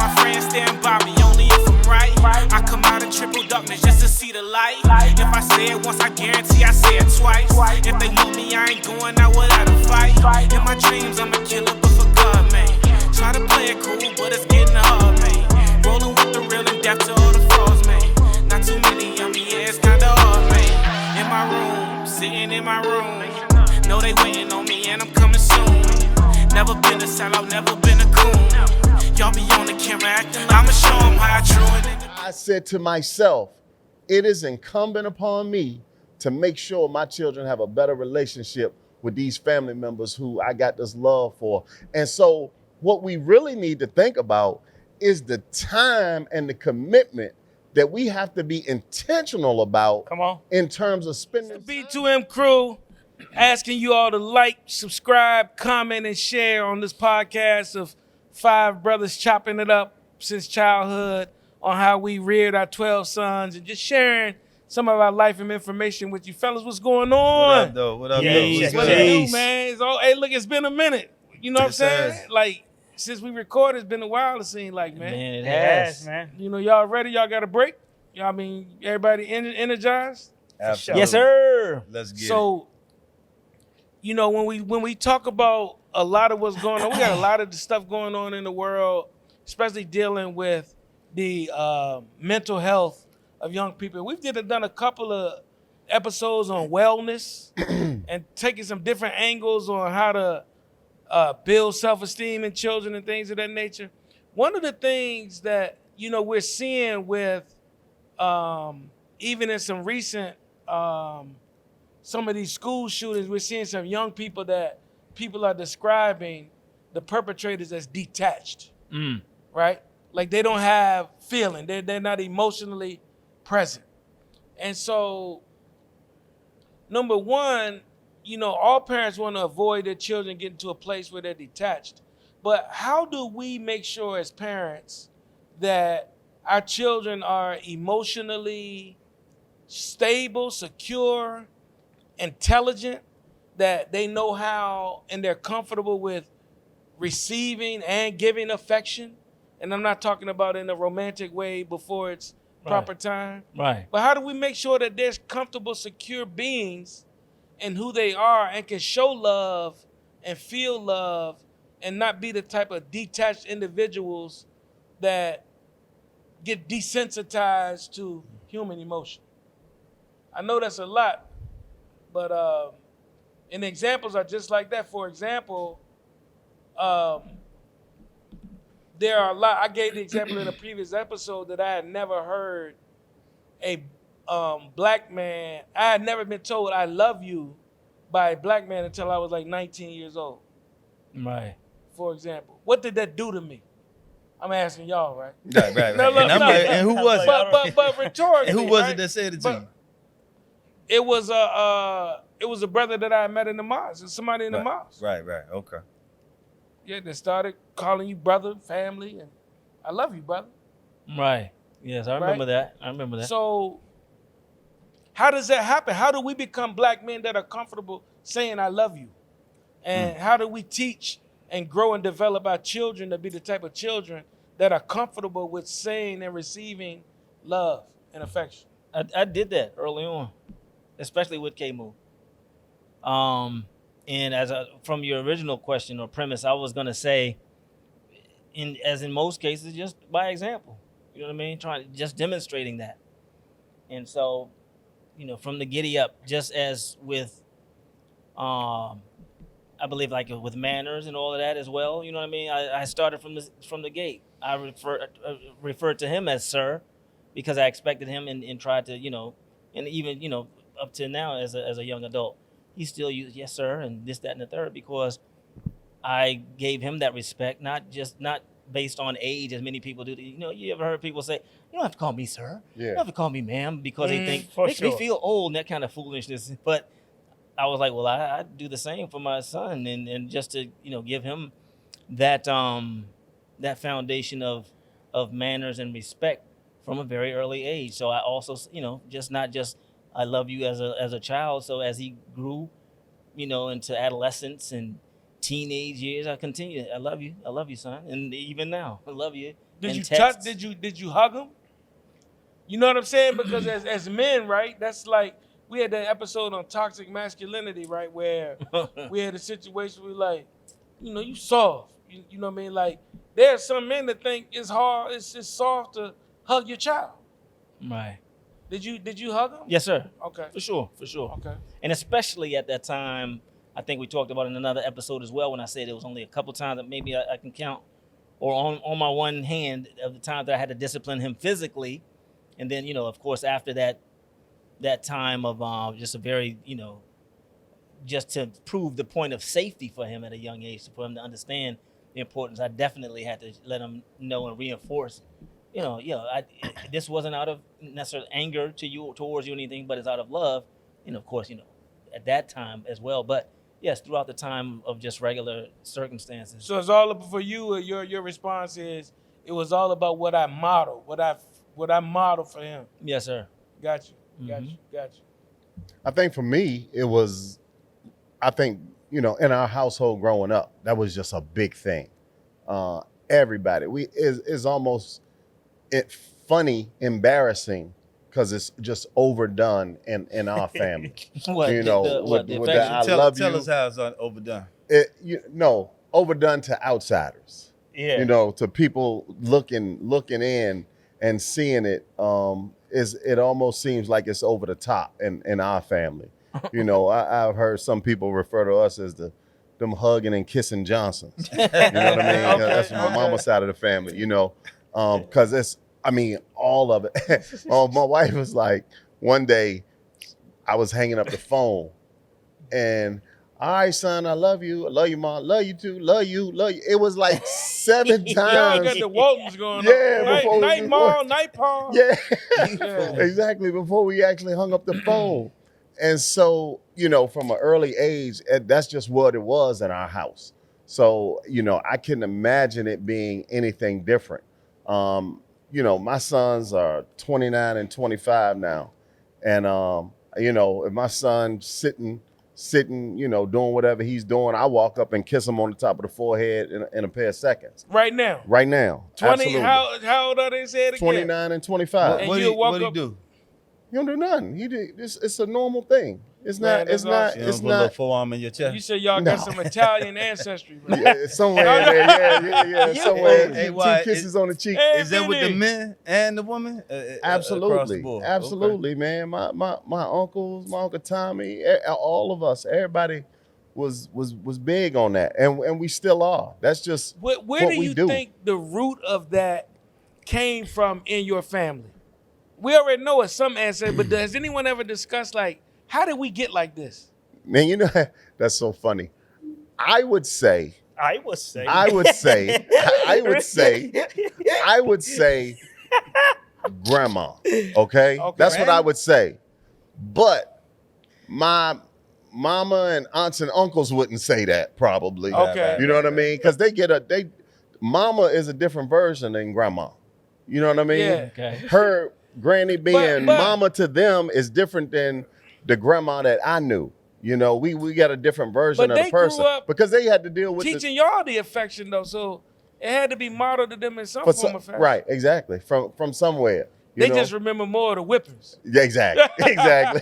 my friends stand by me only if I'm right. I come out of triple darkness just to see the light. If I say it once, I guarantee I say it twice. If they want me, I ain't going out without a fight. In my dreams, I'm a killer, but for God, man. Try to play it cool, but it's getting hard, man. Rolling with the real and death to all the frauds, man. Not too many of me, yeah, it's kinda hard, man. In my room, sitting in my room. Know they waiting on me and I'm coming soon. Never been a sellout, never been a coon. Y'all be on the camera acting, I'ma show them how I drew it. I said to myself, it is incumbent upon me to make sure my children have a better relationship with these family members who I got this love for. And so what we really need to think about is the time and the commitment that we have to be intentional about. Come on. In terms of spending. The B2M crew asking you all to like, subscribe, comment, and share on this podcast of 5 brothers chopping it up since childhood on how we reared our 12 sons and just sharing some of our life and information with you fellas. What's going on? What up, though? What up, though? What What's it good? do, man? It's all, hey, look, it's been a minute. You know what I'm Yes, saying? sir. Like, since we recorded, it's been a while, it seems like, man. Man, it has, has. man. You know, y'all ready? Y'all got a break? Y'all mean, everybody energized? Absolutely. Yes, sir. Let's get it. So, you know, when we talk about a lot of what's going on, we got a lot of the stuff going on in the world, especially dealing with the mental health of young people. We've done a couple of episodes on wellness and taking some different angles on how to build self-esteem in children and things of that nature. One of the things that, you know, we're seeing with even in some recent some of these school shootings, we're seeing some young people that people are describing the perpetrators as detached, right? Like they don't have feeling. They're not emotionally present. And so, number one, you know, all parents want to avoid their children getting to a place where they're detached. But how do we make sure as parents that our children are emotionally stable, secure, intelligent, that they know how and they're comfortable with receiving and giving affection? And I'm not talking about in a romantic way before it's proper time. Right. But how do we make sure that they're comfortable, secure beings in who they are and can show love and feel love and not be the type of detached individuals that get desensitized to human emotion? I know that's a lot, but and examples are just like that. For example, there are a lot. I gave the example in a previous episode that I had never heard a black man. I had never been told "I love you" by a black man until I was like 19 years old. Right. For example, what did that do to me? I'm asking y'all, right? Right. No, and, I'm no. like, and who was it? But rhetorically, And who was right? it that said it to you? It was a brother that I met in the mosque. It's somebody in the mosque. Right. Okay. Yeah, they started calling you brother, family, and I love you, brother. Right. Yes, I remember that. I remember that. So how does that happen? How do we become black men that are comfortable saying I love you? And how do we teach and grow and develop our children to be the type of children that are comfortable with saying and receiving love and affection? I did that early on, especially with K-Move. And from your original question or premise, I was gonna say, as in most cases, just by example. You know what I mean? Just demonstrating that. And so, you know, from the giddy up, just as with, I believe like with manners and all of that as well. You know what I mean? I started from the gate. I referred to him as sir because I expected him and tried to, you know, and even, you know, up to now as a young adult, he still used yes sir and this, that, and the third because I gave him that respect, not based on age as many people do. You know, you ever heard people say, you don't have to call me sir. Yeah. You don't have to call me ma'am because they think for makes me sure. feel old and that kind of foolishness. But I was like, well, I do the same for my son and just to, you know, give him that that foundation of manners and respect from a very early age. So I also, you know, not just I love you as a child. So as he grew, you know, into adolescence and teenage years, I continue. I love you, son, and even now, I love you. Did And you texts. touch? Did you hug him? You know what I'm saying? Because as men, right? That's like we had that episode on toxic masculinity, right? Where we had a situation where like, you soft. You know what I mean? Like there are some men that think it's hard, it's just soft to hug your child. Right. Did you hug him? Yes, sir. Okay. For sure. Okay. And especially at that time, I think we talked about in another episode as well when I said it was only a couple times that maybe I can count, or on my one hand of the time that I had to discipline him physically, and then of course after that time of just a very just to prove the point of safety for him at a young age, for him to understand the importance. I definitely had to let him know and reinforce. This wasn't out of necessarily anger towards you or anything, but it's out of love, and of course at that time as well. But yes, throughout the time of just regular circumstances. So it's all for you. Your response is it was all about what I modeled, what I modeled for him. Yes, sir. Got you. I think for me, it was, in our household growing up, that was just a big thing. Everybody, is almost funny, embarrassing, because it's just overdone in our family. What, with the the affection? I Tell love you. us how it's overdone. Overdone to outsiders. Yeah. To people looking in and seeing it. It almost seems like it's over the top in our family. I've heard some people refer to us as them hugging and kissing Johnsons. You know what I mean? That's my mama's side of the family. Because it's, all of it. My wife was like, one day I was hanging up the phone and, all right, son, I love you. I love you, mom. Love you too. Love you. Love you. It was like 7 times. Y'all got the Waltons going Yeah, on. before Night mom, night Paul. Yeah, Yeah. exactly. Before we actually hung up the phone. And so, from an early age, that's just what it was in our house. So, I couldn't imagine it being anything different. My sons are 29 and 25 now. And, if my son's sitting, doing whatever he's doing, I walk up and kiss him on the top of the forehead in a pair of seconds. Right now. Right now. 20, Absolutely. how old are they? Say it again. 29 and 25. And What you walk do you up- do? You don't do nothing. It's a normal thing. It's Man, not, that's it's not, You don't it's put a little not. forearm in your chest. You said y'all No. got some Italian ancestry, bro. Yeah, it's somewhere in there. Yeah. Somewhere. Hey, Two why, kisses on the cheek. Hey, Is that with the Vinny. men and the woman? Across the Absolutely. board. Absolutely, man. My uncles, my Uncle Tommy, all of us, everybody was big on that. And we still are. That's just Where what do we you do. think the root of that came from in your family? We already know it's some ancestors, but has anyone ever discussed, like, how did we get like this? Man, that's so funny. I would say I would say. grandma. Okay? That's what I would say. But my mama and aunts and uncles wouldn't say that probably. Okay. You know what I mean? Because mama is a different version than grandma. You know what I mean? Yeah. Okay. Her granny being but- mama to them is different than the grandma that I knew. We got a different version But of they the person grew up because they had to deal with Teaching y'all the affection, though, so it had to be modeled to them in some for form of fashion. right, exactly, from somewhere. They just remember more of the whippers. Yeah, exactly. Yeah.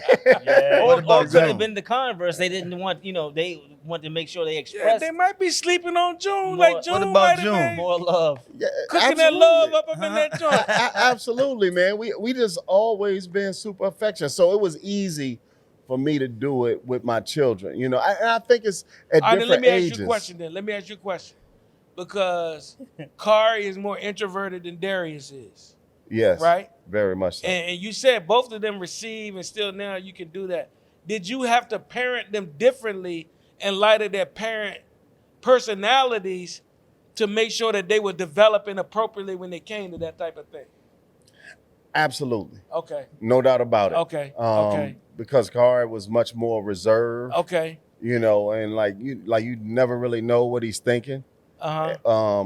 What Or about could have June? been the converse. They didn't want, they want to make sure they Yeah, express they might be sleeping on June, More- like June what about might have June? been more love. Yeah, cooking that absolutely. love up in that joint. Absolutely, man. We just always been super affectionate, so it was easy for me to do it with my children. And I think it's at All right, then different let me ages. ask you a question then. Let me ask you a question. Because Kari is more introverted than Darius is, Yes, right? very much so. And you said both of them receive and still now you can do that. Did you have to parent them differently in light of their parent personalities to make sure that they were developing appropriately when they came to that type of thing? Absolutely, Okay. no doubt about it. Okay. Okay. Because Kari was much more reserved. Okay. And you never really know what he's thinking. Uh-huh.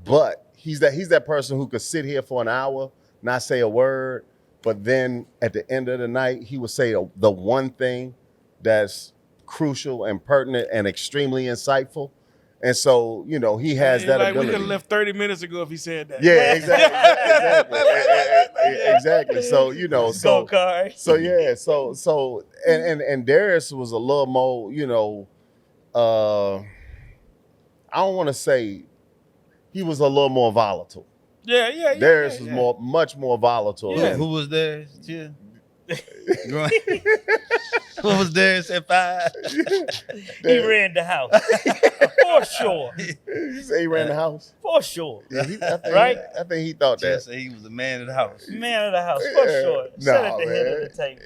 But he's that person who could sit here for an hour, not say a word, but then at the end of the night, he would say the one thing that's crucial and pertinent and extremely insightful. And so, you know, he has that like ability. we could have left 30 minutes ago if he said that. Yeah, exactly. So, you know, Go, Kari. And Darius was a little more, you know, I don't want to say he was a little more volatile. Yeah. Darius was much more volatile. Yeah. Who was there? Chill. What was Darius at 5? He ran the house. For sure. You say he ran the house? For sure. Yeah, Right? I think he thought Just that. say he was the man of the house. Man of the house, for sure. Sit at the head of the table.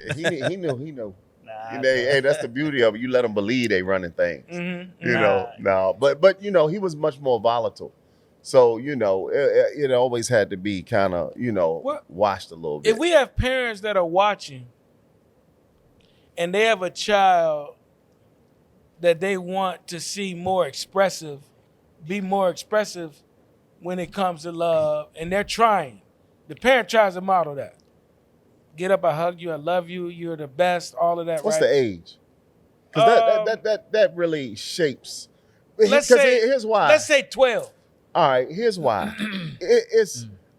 He knew. Nah, Hey, that's the beauty of it. You let them believe they running things. Mm-hmm. You know, no, but you know, he was much more volatile. So, you know, it always had to be kind of, you know, watched a little bit. If we have parents that are watching and they have a child that they want to see more expressive, be more expressive when it comes to love, and they're trying, the parent tries to model that. Get up, I hug you, I love you, you're the best, all of that. What's right? the age? Because that really shapes. Let's say, here's why. Let's say 12. All right, here's why.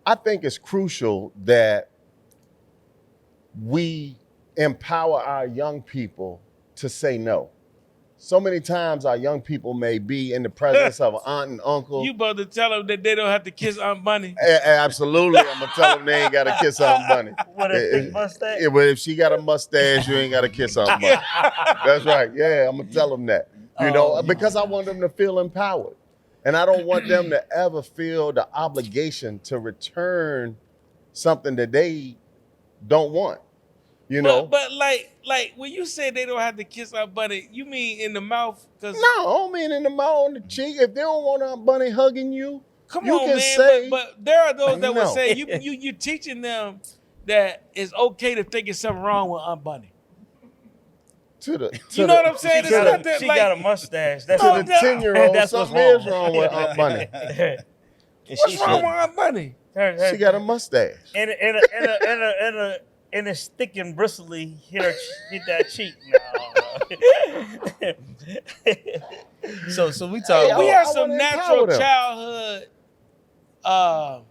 I think it's crucial that we empower our young people to say no. So many times our young people may be in the presence of an aunt and uncle. You about to tell them that they don't have to kiss Aunt Bunny? Absolutely. I'm going to tell them they ain't got to kiss Aunt Bunny. What if mustache? Yeah, but if she got a mustache, you ain't got to kiss Aunt Bunny. That's right. Yeah, I'm going to tell them that. You know, because I want them to feel empowered. And I don't want them to ever feel the obligation to return something that they don't want. You know? But like when you say they don't have to kiss Aunt Bunny, you mean in the mouth? Cause No, I don't mean in the mouth, on the cheek. If they don't want Aunt Bunny hugging you, come you on, can man. say, but there are those that no. would say you teaching them that it's okay to think there's something wrong with Aunt Bunny. you know what I'm saying? She got a mustache. That's To the 10-year-old, That's what's something is wrong with Aunt Bunny. What's wrong with Aunt Bunny? She got a mustache. And it's thick and bristly. Hit that cheek. No. So we talk. We I have some wanna natural empower them. childhood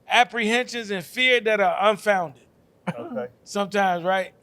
apprehensions and fear that are unfounded. Okay. Sometimes, right?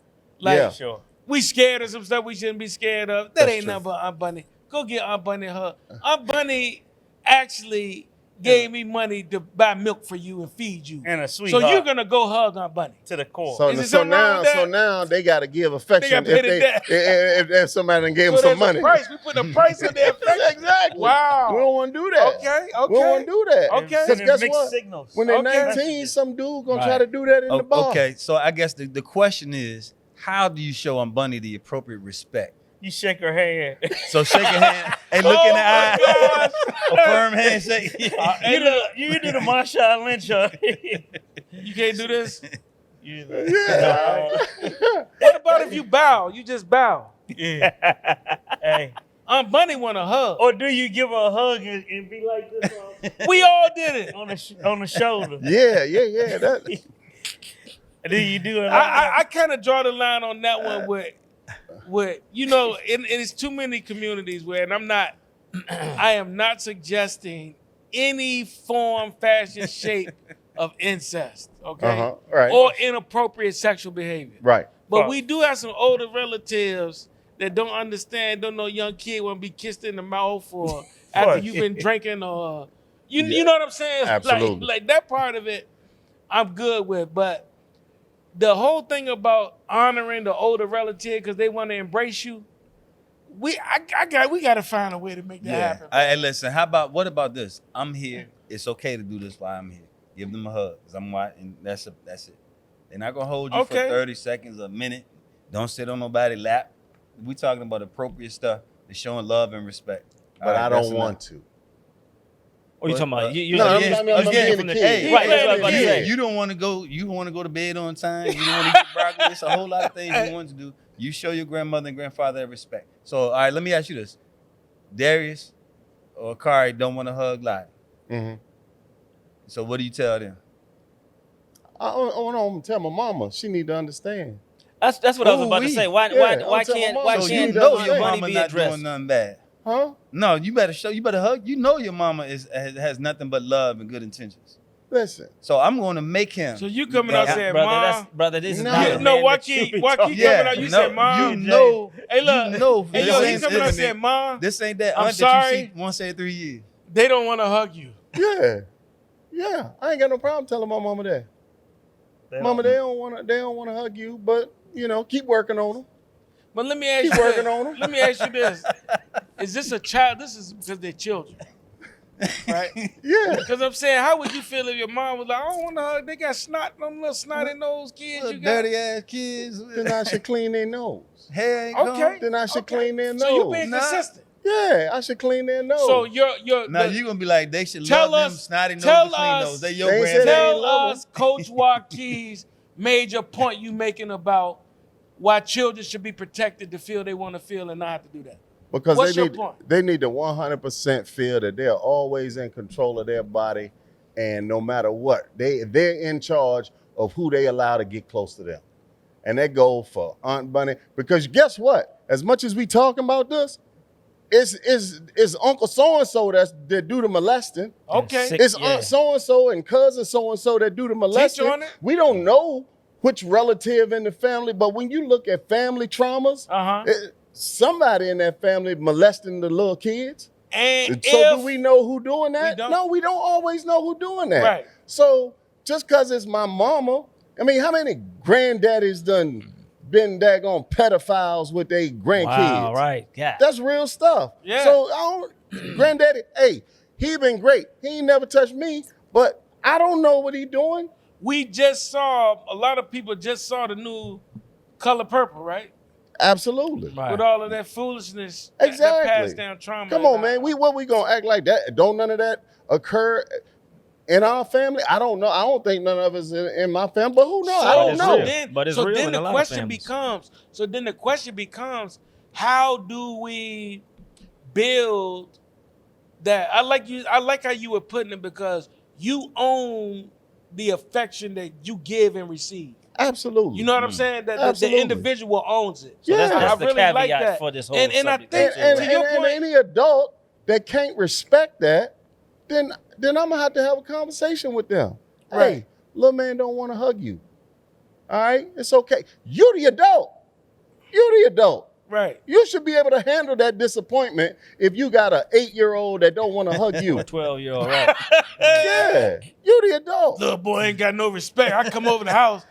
Like Yeah. Sure. we scared of some stuff we shouldn't be scared of. That That's ain't true. nothing but Aunt Bunny. Go get Aunt Bunny her. Aunt Bunny actually gave me money to buy milk for you and feed you. And a sweetheart. So you're gonna go hug Aunt Bunny. to the core. So, Is it so something wrong with that? now they got to give affection They gotta pay if somebody done gave them So some there's a money. price. We put a price on their affection. Exactly. Wow. We don't want to do that. Okay. We don't want to do that. Okay. Because Sending guess mixed what? signals. When they're Okay. 19, some dude gonna Right. try to do that in the bar. Okay, so I guess the question is, how do you show Aunt Bunny the appropriate respect? You shake her hand. So shake a hand, hey, look in the eye, a firm handshake. You do the Marshawn Lynch. You can't do this. You What about if you bow? You just bow. Hey. Aunt Bunny want a hug. Or do you give her a hug and be like this We all did it. on the shoulder? Yeah. That, And then you do it. I kind of draw the line on that one with you know, it's too many communities where, and I am not suggesting any form, fashion, shape of incest, okay? right. Or inappropriate sexual behavior. Right. But we do have some older relatives that don't understand, don't know young kid want to be kissed in the mouth or after you've been drinking or, you know what I'm saying? Absolutely. Like that part of it, I'm good with. But the whole thing about honoring the older relative because they want to embrace you, we got to find a way to make that happen. Hey, listen, what about this? I'm here. It's okay to do this while I'm here. Give them a hug. 'Cause I'm watching. That's it. They're not gonna hold you for 30 seconds, a minute. Don't sit on nobody's lap. We talking about appropriate stuff. They're showing love and respect. But I don't want to. What are you talking about? You No, like, I'm you- being again, a from the kid. Right, that's what I was about to Yeah, say. you don't want to go. You want to go to bed on time. You don't want to eat your broccoli. It's a whole lot of things you want to do. You show your grandmother and grandfather respect. So, all right, let me ask you this: Darius or Kari don't want to hug Lottie. Mm-hmm. So, what do you tell them? I want to tell my mama. She need to understand. That's what I was about to Ooh-wee. say. Why Yeah, can't I'm telling my why mama. So she can't need to know understand. your money mama be not addressed? doing nothing bad. Huh? No, you better hug. You know your mama has nothing but love and good intentions. Listen. So I'm going to make him. So you coming out saying, "Ma, brother, this is No. not you a know man that you Joaquin be coming talking out. You no, said, "Ma, you know, hey look, you know, hey this yo, he ain't- coming out this saying, ain't- "Ma, This ain't that I'm aunt sorry. that you see once every 3 years. they don't want to hug you." Yeah. I ain't got no problem telling my mama that. Mama, they don't wanna hug you, but keep working on them. But let me ask Keep you working this. on 'em. Let me ask you this: is this a child? This is because they're children, right? Yeah. Because I'm saying, how would you feel if your mom was like, "I don't want to hug"? They got snot, them little snotty nose kids. Little You got. dirty ass kids. Then I should clean their nose. Hair ain't Okay. gone. Then I should clean their nose. So you being Nah. consistent. Yeah, I should clean their nose. So you're Now you gonna be like, they should Tell love them us- snotty nose tell and clean us- nose. They your They ain't granddaddy. said they tell love us, Coach Waukes's major point you making about why children should be protected to feel they want to feel and not have to do that. Because What's they your need point? they need to 100% feel that they're always in control of their body, and no matter what, they're in charge of who they allow to get close to them. And that goes for Aunt Bunny. Because guess what? As much as we talking about this, it's Uncle so-and-so that do the molesting. Okay. Sick. It's Yeah. Aunt so-and-so and cousin so-and-so that do the molesting. on it. We don't know which relative in the family, but when you look at family traumas, somebody in that family molesting the little kids. And So do we know who doing that? don't. No, we don't always know who doing that. Right. So just because it's my mama, I mean, how many granddaddies done been daggone pedophiles with their grandkids? Wow, right. Yeah. That's real stuff. Yeah. So granddaddy, hey, he been great. He ain't never touched me, but I don't know what he doing. we just saw, a lot of people just saw the new Color Purple, right? Absolutely. Right. With all of that foolishness, Exactly. that passed down trauma. Come on, man. What we gonna act like that? Don't none of that occur in our family? I don't know. I don't think none of us in my family, but who knows? I don't know. But it's real in a the lot of question families. becomes, how do we build that? I like how you were putting it, because you own the affection that you give and receive. Absolutely. You know what I'm saying? That the Absolutely. individual owns it. So that's Yeah. the caveat for this whole And I subject. think, and, to your and point, any adult that can't respect that, then I'm gonna have to have a conversation with them. Right. Hey, little man don't want to hug you. All right, it's okay. You the adult. You the adult. right. You should be able to handle that disappointment if you got an 8-year-old that don't want to hug you. A 12-year-old, right? Yeah, you the adult. Little boy ain't got no respect. I come over the house.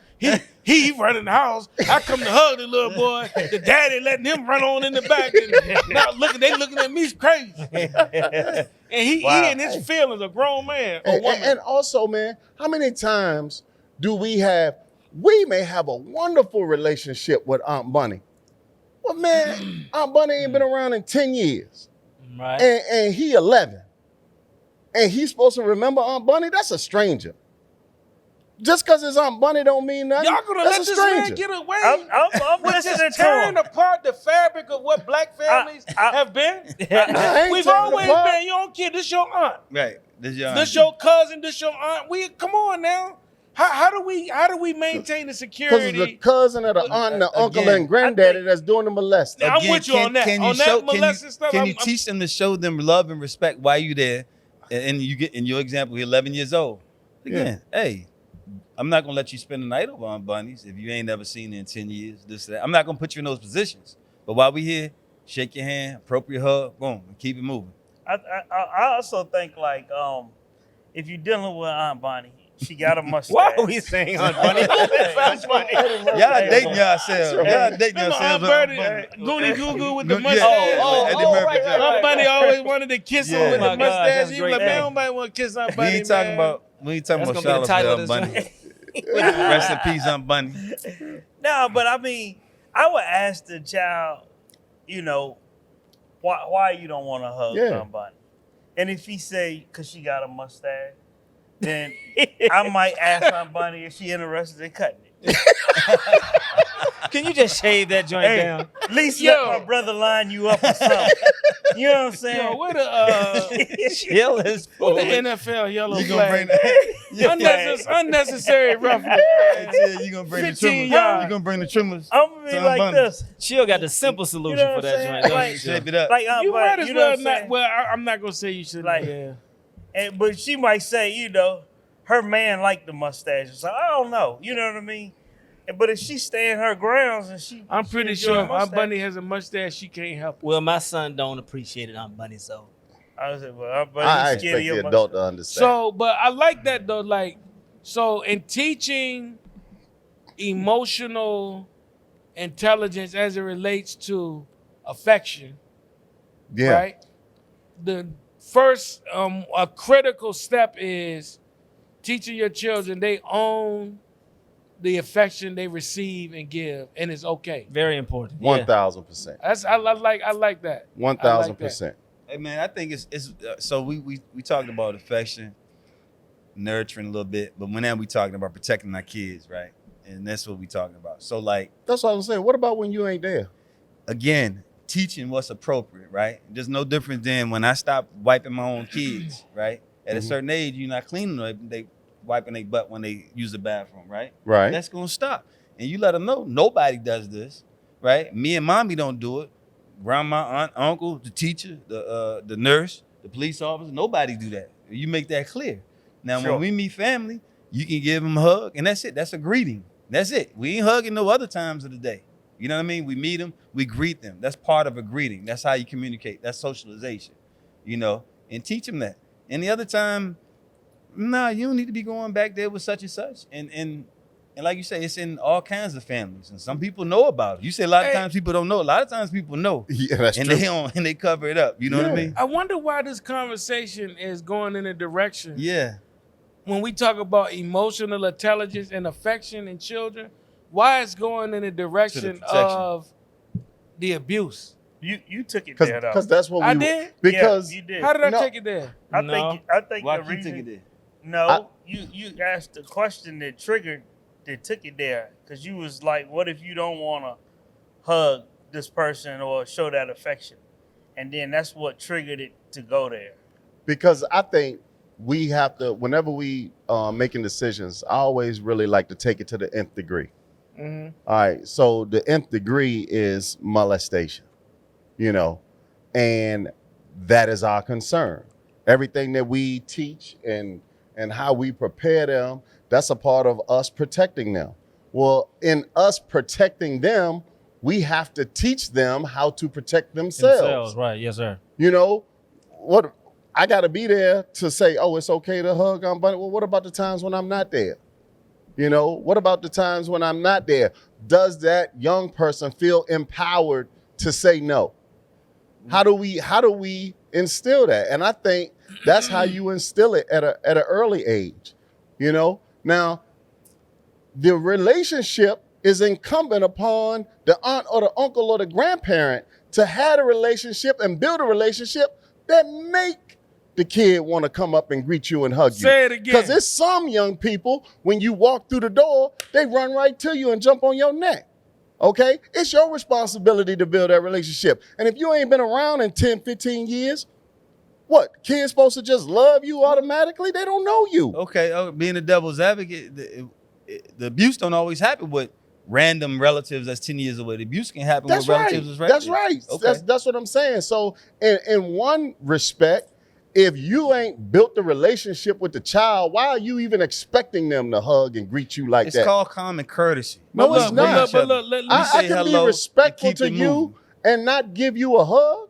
He running the house. I come to hug the little boy. The daddy letting him run on in the back. And now they looking at me crazy. And he in his feelings, a grown man or woman. And also, man, how many times do we may have a wonderful relationship with Aunt Bunny. Well, man, Aunt Bunny ain't been around in 10 years. Right. And he 11. And he's supposed to remember Aunt Bunny? That's a stranger. Just because it's Aunt Bunny don't mean nothing. Y'all gonna That's let a this stranger. man get away I'm with listening just to tearing him. apart the fabric of what black families have been? I ain't We've tearing always apart. been, you don't care, this your aunt. Right. This your This your cousin, this your aunt. Come on now. How do we maintain the Because security? it's the cousin of the aunt and the uncle Again, and granddaddy that's doing the molesting. I'm with you on that. On that molesting stuff, Can you I'm- teach them to show them love and respect while you there? And you get in your example, you're 11 years old. Again, hey, I'm not gonna let you spend the night over on Bunnies if you ain't never seen it in 10 years. This, that. I'm not gonna put you in those positions. But while we here, shake your hand, appropriate hug, boom, and keep it moving. I also think like if you're dealing with Aunt Bonnie, she got a mustache. Why are we saying Aunt Bunny? That sounds funny. Y'all dating yourselves. Y'all dating Remember Aunt yourselves. Birdie, Goonie Goo Goo with the Yeah. mustache? Eddie Murphy right, joke. Aunt Bunny always wanted to kiss him Yeah. with Oh the my gosh, mustache. that's He was great. like, man, Yeah. nobody want to kiss Aunt We Bunny, ain't talking man. about That's gonna be the Charlotte title of Aunt this Bunny. joint. Rest in peace, Aunt Bunny. No, but I mean, I would ask the child, why you don't want to hug Aunt Bunny, and if he say because she got a mustache, then I might ask Aunt Bunny if she interested in cutting it. Can you just shave that joint Hey, down? at least Yo. let my brother line you up or something. You know what I'm saying? Yo, where the Chill is where the foolish. NFL yellow You gonna bring flag? the Unnecessary roughness. you gonna bring the 15 trimmers. yards. You gonna bring the trimmers. I'm gonna be Son like Bunny. this. Chill got the simple solution You know for what I'm that saying? joint. Like- Shape it up. Like, You might as you know well what I'm not. saying? Well, I'm not gonna say you should. Like- Yeah. But she might say, you know, her man liked the mustache. So I don't know. You know what I mean? But if she stay in her grounds and I'm she pretty enjoy sure a if Aunt mustache- Bunny has a mustache, she can't help it. Well, my son don't appreciate it, Aunt Bunny, so. I was like, well, Aunt Bunny, I you expect scared of your the adult to mustache. understand. So, but I like that though. Like, so in teaching emotional intelligence as it relates to affection, yeah. right? The first, a critical step is teaching your children they own the affection they receive and give, and it's okay. Very important. 1,000%. That's I like that. 1,000%. Hey man, I think it's so we talked about affection, nurturing a little bit, but now we talking about protecting our kids, right? And that's what we talking about. So like That's what I'm saying. What about when you ain't there? again, teaching what's appropriate, right? There's no difference than when I stop wiping my own kids, right? At a certain age, you're not cleaning them. They wiping their butt when they use the bathroom, right? Right. That's gonna stop. And you let them know nobody does this, right? Me and mommy don't do it. Grandma, aunt, uncle, the teacher, the nurse, the police officer, nobody do that. You make that clear. Now, Sure. when we meet family, you can give them a hug, and that's it. That's a greeting. That's it. We ain't hugging no other times of the day. You know what I mean? We meet them, we greet them. That's part of a greeting. That's how you communicate. That's socialization, you know, and teach them that. Any other time, nah, you don't need to be going back there with such and such. And like you say, it's in all kinds of families. And some people know about it. You say a lot of times people don't know. A lot of times people know. Yeah, that's And true. they don't, and they cover it up. You know what I Yeah. mean? I wonder why this conversation is going in a direction. Yeah. When we talk about emotional intelligence and affection in children, why it's going in the direction protection. of the abuse. You took it there though. Because that's what we I did? Because Yeah, you did. How did I No. take it there? I No. think Why the keep reason taking it? no, you asked the question that triggered that took it there because you was like, what if you don't want to hug this person or show that affection, and then that's what triggered it to go there. because I think we have to, whenever we making decisions, I always really like to take it to the nth degree. Mm-hmm. All right, so the nth degree is molestation, you know, and that is our concern. Everything that we teach and how we prepare them, that's a part of us protecting them. Well, in us protecting them, we have to teach them how to protect themselves. Right, yes, sir. You know, what I got to be there to say, oh, it's okay to hug on Bunny. Well, what about the times when I'm not there? You know, what about the times when I'm not there? Does that young person feel empowered to say no? How do we instill that? And I think that's how you instill it at an early age. You know, now the relationship is incumbent upon the aunt or the uncle or the grandparent to have a relationship and build a relationship that make the kid want to come up and greet you and hug you. Say it again. Because there's some young people, when you walk through the door, they run right to you and jump on your neck. Okay? It's your responsibility to build that relationship. And if you ain't been around in 10, 15 years, what? Kids supposed to just love you automatically? They don't know you. Okay, being a devil's advocate, the abuse don't always happen with random relatives that's 10 years away. The abuse can happen That's with right. relatives that's right That's there. right. Okay. That's what I'm saying. So in one respect, if you ain't built the relationship with the child, why are you even expecting them to hug and greet you like It's that? called common courtesy. No, But it's look, not. But look, let me I say can hello be respectful and keep to it you moving. and not give you a hug.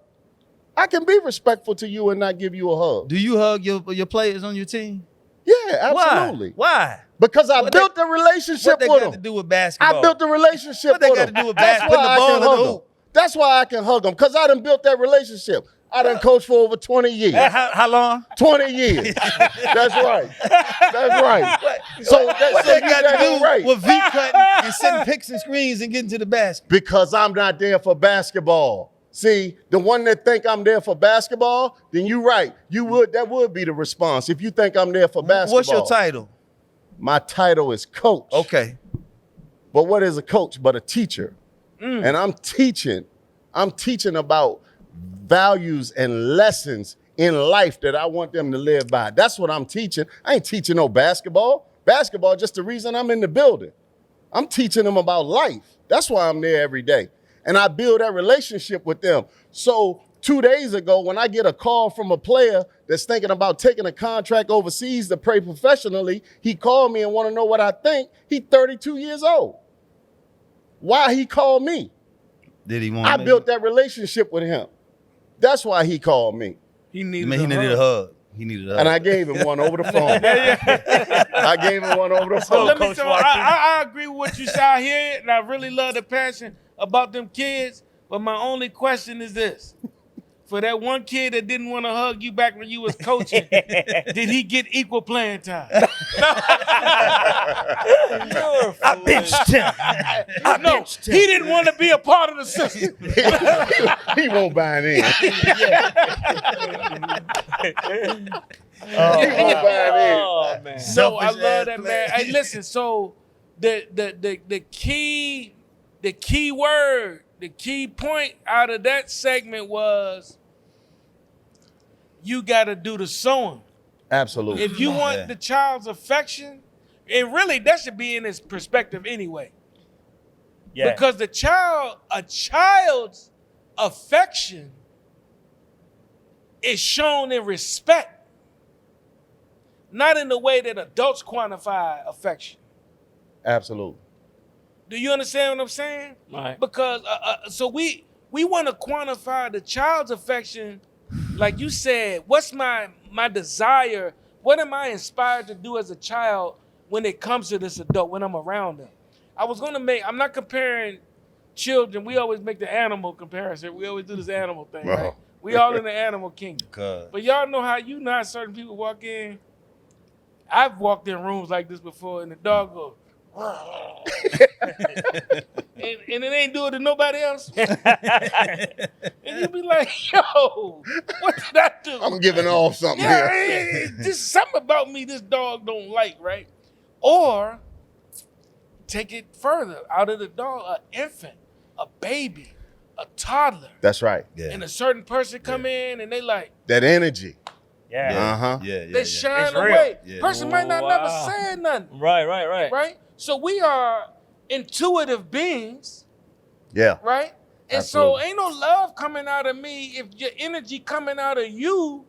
I can be respectful to you and not give you a hug. Do you hug your players on your team? Yeah, absolutely. Why? Because I What built the relationship What they with got to them. do with basketball? I built the relationship What they with got to them. do with That's basketball? why Put the I ball can in the hug them. hoop. That's why I can hug them, because I done built that relationship. I done coached for over 20 years. How long? 20 years. That's right. That's right. So What so they you got to do right. with V cutting and setting picks and screens and getting to the basket? Because I'm not there for basketball. See, the one that think I'm there for basketball, then you right. That would be the response. If you think I'm there for basketball. What's your title? My title is coach. Okay. But what is a coach but a teacher? And I'm teaching about values and lessons in life that I want them to live by. That's what I'm teaching. I ain't teaching no basketball. Basketball just the reason I'm in the building. I'm teaching them about life. That's why I'm there every day. And I build that relationship with them. So 2 days ago, when I get a call from a player that's thinking about taking a contract overseas to play professionally, he called me and want to know what I think. He's 32 years old. Why he called me? Did he want? I built that relationship with him. That's why he called me. He needed, He needed a hug. He needed a hug. And I gave him one over the phone. I gave him one over the So phone. let me Coach tell you, Martin. I agree with what you say out here, and I really love the passion about them kids. But my only question is this. For that one kid that didn't want to hug you back when you was coaching, did he get equal playing time? I benched him. No, he didn't want to be a part of the system. He won't buy it in. He won't buy it in. Oh man. So I Selfish love ass that, player. man. Hey, listen. So the key word, the key point out of that segment was you got to do the sowing. Absolutely. If you want Yeah. the child's affection, and really that should be in his perspective anyway. Yeah. Because a child's affection is shown in respect, not in the way that adults quantify affection. Absolutely. Do you understand what I'm saying? Right. Because so we want to quantify the child's affection, like you said. What's my desire? What am I inspired to do as a child when it comes to this adult, when I'm around them? I'm not comparing children. We always make the animal comparison. We always do this animal thing, right? Uh-huh. We all in the animal kingdom. Cuz. But y'all know how certain people walk in. I've walked in rooms like this before, and the dog goes, and it ain't doing to nobody else. And you be like, yo, what did I do? I'm giving off something Yeah, here. this something about me this dog don't like, right? Or take it further out of the dog, an infant, a baby, a toddler, That's right. Yeah. and a certain person come in and they like, That energy. Yeah. Uh-huh. Yeah. they shine It's real. away. Yeah. Person might not never Wow. say nothing, Right. right? So we are intuitive beings, Yeah. right? And Absolutely. so ain't no love coming out of me if your energy coming out of you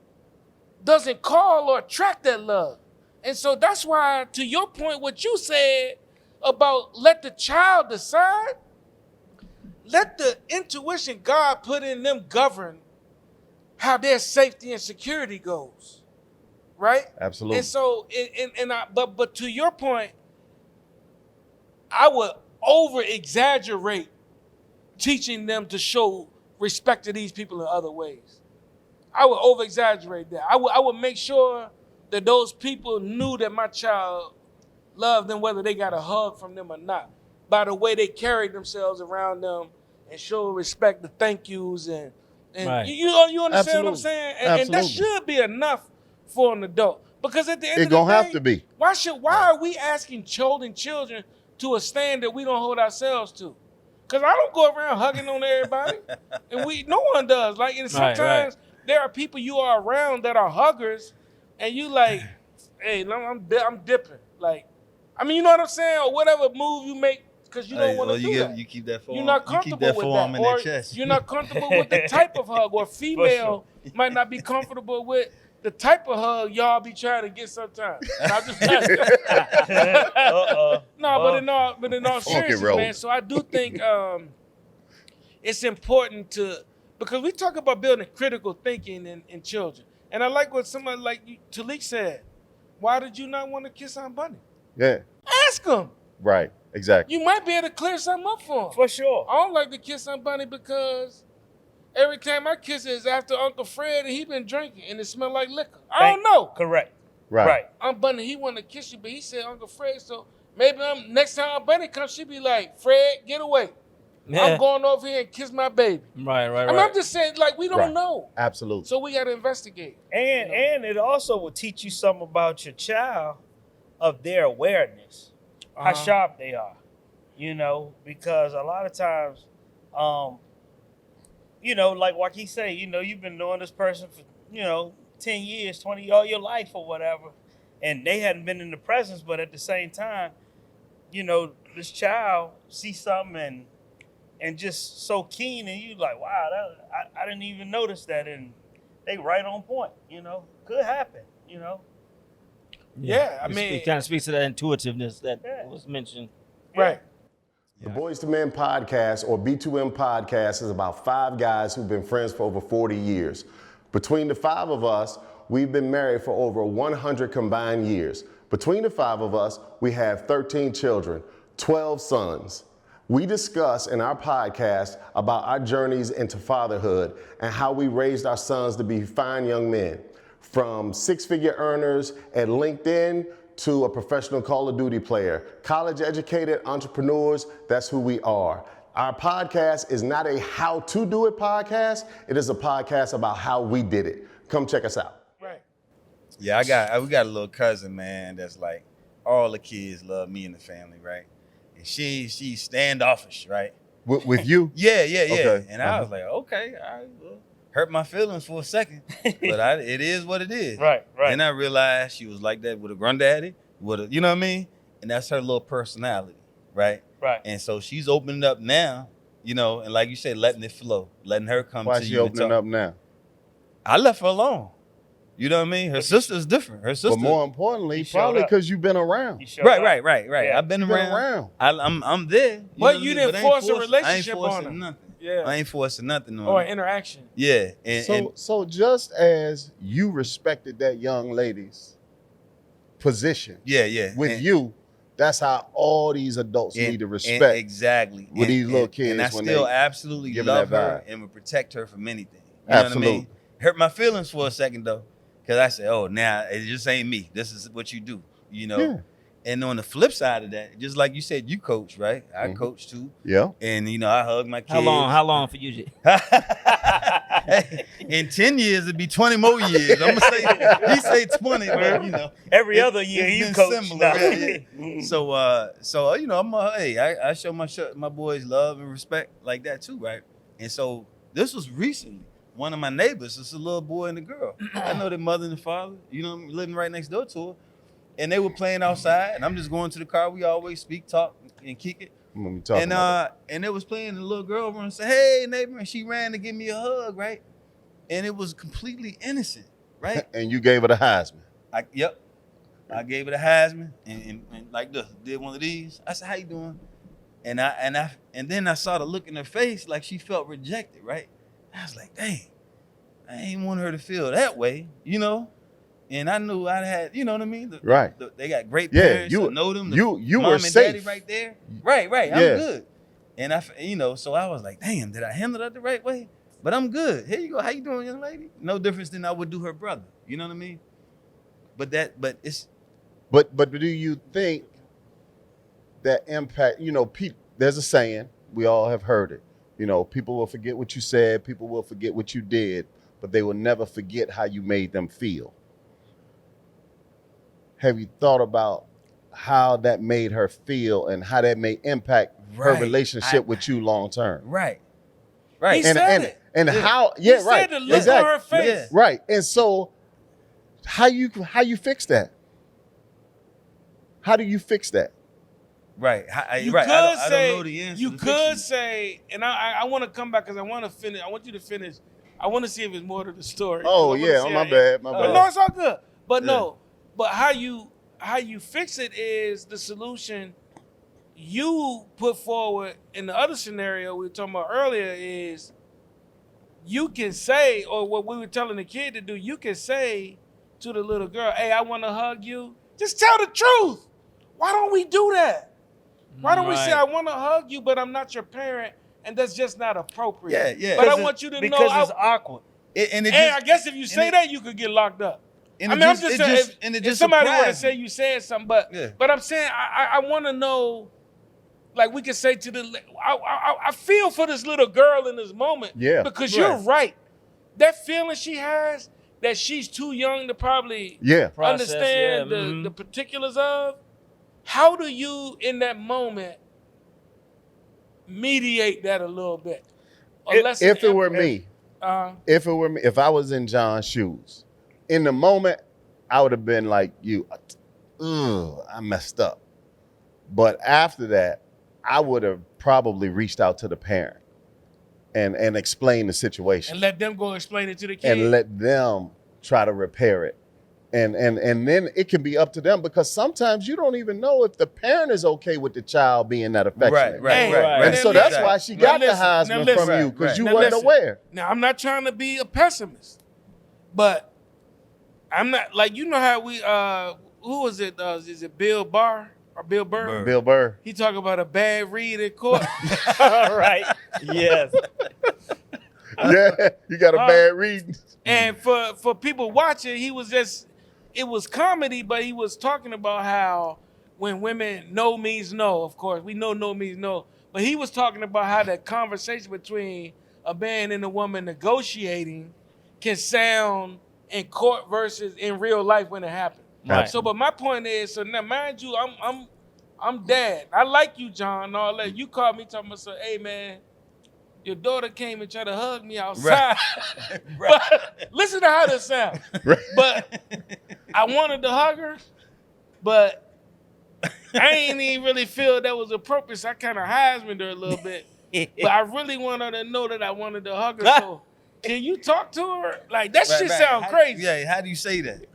doesn't call or attract that love. And so that's why, to your point, what you said about let the child decide, let the intuition God put in them govern how their safety and security goes, right? Absolutely. And so, but to your point, I would over exaggerate teaching them to show respect to these people in other ways. I would over exaggerate that. I would make sure that those people knew that my child loved them, whether they got a hug from them or not, by the way they carried themselves around them and show respect, the thank yous, and Right. you understand what I'm Absolutely. saying? And that Absolutely. should be enough for an adult. Because at the end It of the gonna day, have to be. why are we asking children to a standard we don't hold ourselves to? Because I don't go around hugging on everybody, and no one does. Like, and Right, sometimes there are people you are around that are huggers, and you like, hey, I'm dipping. Like, I mean, you know what I'm saying, or whatever move you make, because you don't want to do that. You keep that form. You're not you keep comfortable that with form that, in or their chest. you're not comfortable with the type of hug, or female might not be comfortable with the type of hug y'all be trying to get sometimes. I'm just Uh-oh. No, but in all Funky seriousness, road. man. So I do think it's important because we talk about building critical thinking in children, and I like what somebody like Talik said. Why did you not want to kiss Aunt Bunny? Yeah. Ask him. Right. Exactly. You might be able to clear something up for him. For sure. I don't like to kiss Aunt Bunny because every time I kiss her is after Uncle Fred and he been drinking and it smell like liquor. I don't know. Correct. Right. Right. Aunt Bunny, he want to kiss you, but he said Uncle Fred, so maybe next time Aunt Bunny comes, she be like, Fred, get away. Yeah. I'm going over here and kiss my baby. Right. I mean, I'm just saying, like, we don't Right. know. Absolutely. So we got to investigate. And it also will teach you something about your child of their awareness, how Uh-huh. sharp they are. you know, because a lot of times, you know, like Joaquin say, you know, you've been knowing this person for, you know, 10 years, 20, all your life or whatever, and they hadn't been in the presence, but at the same time, you know, this child sees something and just so keen, and you like, wow, I didn't even notice that, and they right on point, you know, could happen, you know. Yeah, I It mean, kind of speaks to that intuitiveness that Yeah. was mentioned. right. The Boys to Men podcast, or B2M podcast, is about 5 guys who've been friends for over 40 years. Between the 5 of us, we've been married for over 100 combined years. Between the 5 of us, we have 13 children, 12 sons. We discuss in our podcast about our journeys into fatherhood and how we raised our sons to be fine young men. From 6-figure earners at LinkedIn to a professional Call of Duty player, college-educated entrepreneurs, that's who we are. Our podcast is not a how-to-do-it podcast. It is a podcast about how we did it. Come check us out. Right. Yeah, we got a little cousin, man, that's like, all the kids love me and the family, right? And she's standoffish, right? With you? Yeah. Okay. And I was like, okay, all right, well, hurt my feelings for a second, but it is what it is. Right. And I realized she was like that with a granddaddy, you know what I mean? And that's her little personality, right? Right. And so she's opening up now, you know, and like you said, letting it flow, letting her come Why to is you. she and opening talk. up now? I left her alone. You know what I mean? Her sister's different. Her sister. But more importantly, You showed probably up. because you've been around. You showed Right. up. Yeah. I've been You've been around. around. I'm there. But know you what I mean? didn't I ain't force a I ain't relationship on forcing her. nothing. Yeah. I ain't forcing nothing on Or her. interaction. Yeah. And So just as you respected that young lady's position yeah. with And- you, that's how all these adults need to and respect. exactly with these little kids And I when still they absolutely give love that her vibe. and would protect her from anything. You know what I Absolutely. mean? Hurt my feelings for a second though, because I said, "Oh, now it just ain't me. This is what you do." You know. Yeah. And on the flip side of that, just like you said, you coach, right? I Mhm. coach too, Yeah. and you know I hug my kids. How long for you, Jay? In 10 years, it'd be 20 more years. I'm gonna say he say 20, but you know. Every other year it's you been coach. similar, now. yeah. So you know, I show my boys love and respect like that too, right? And so this was recently. One of my neighbors, it's a little boy and a girl. I know their mother and father, you know, living right next door to her. And they were playing outside, and I'm just going to the car. We always speak, talk, and kick it. When we talking And about and they was playing, the little girl over and said, "Hey, neighbor," and she ran to give me a hug, right? And it was completely innocent, right? that. And you gave her the Heisman. I gave it a Heisman and like this, did one of these. I said, "How you doing?" And then I saw the look in her face like she felt rejected, right? I was like, dang, I ain't want her to feel that way, you know? And I knew I had, you know what I mean? Right. They got great Yeah, parents. you- I know them. you mom were and safe. daddy right there. Right. I'm Yeah. good. And so I was like, damn, did I handle that the right way? But I'm good. Here you go. How you doing, young lady? No difference than I would do her brother. You know what I mean? But it's But do you think that impact, you know, there's a saying, we all have heard it. You know, people will forget what you said, people will forget what you did, but they will never forget how you made them feel. Have you thought about how that made her feel and how that may impact her Right. relationship with you long term? right. He said it. And Yeah. how He said right. the look exactly. on her face. Yeah. Right. And so how you fix that? How do you fix that? Right. You right. could I say, don't know the answer. you to could fixing it. say, and I want to come back because I want to finish. I want you to finish. I want to see if it's more to the story. Oh I wanna yeah, see oh how my it- bad, my But bad. no, it's all good. But Yeah. no, but how you fix it is the solution you put forward in the other scenario we were talking about earlier is you can say, or what we were telling the kid to do, you can say to the little girl, "Hey, I want to hug you." Just tell the truth. Why don't we do that? Why don't we say, "I want to hug you, but I'm not your parent," and that's just not appropriate. Yeah. But I Because want you to know. because it's awkward. And it And just, I guess if you say it- that, you could get locked up. and I it mean, I'm just- just it saying, just- if, and it if just somebody want to surprised say me. you said something, but Yeah. but I'm saying I want to know, like we could say to the, I feel for this little girl in this moment, Yeah. because Right. you're right. That feeling she has that she's too young to probably Yeah. Process, understand yeah, the mhm. particulars of. How do you in that moment mediate that a little bit. If it were me, uh, if I was in John's shoes, in the moment, I would have been like you, I messed up. But after that, I would have probably reached out to the parent and explained the situation. and let them go explain it to the kid. And let them try to repair it. And then it can be up to them, because sometimes you don't even know if the parent is okay with the child being that affectionate. Right. And so that's why she got the Now Heisman listen. from you, because you Now wasn't listen. aware. Now, I'm not trying to be a pessimist, but I'm not, like, you know how we, who was it? Is it Bill Barr or Bill Burr? Burr. Bill Burr. He talk about a bad read in court. Right. Yes. Yeah, you got a bad reading. And for people watching, it was comedy, but he was talking about how when women no means no, of course, we know no means no, but he was talking about how that conversation between a man and a woman negotiating can sound in court versus in real life when it happens. Right. So, but my point is, so now mind you, I'm dad. I like you, John, and all that. You called me talking about, so, hey man, your daughter came and tried to hug me outside. But listen to how this sounds. But I wanted to hug her, but I ain't even really feel that was appropriate. So I kind of Heisman'd her a little bit. But I really want her to know that I wanted to hug her. So can you talk to her? Like, that shit sound crazy. Yeah, how do you say that?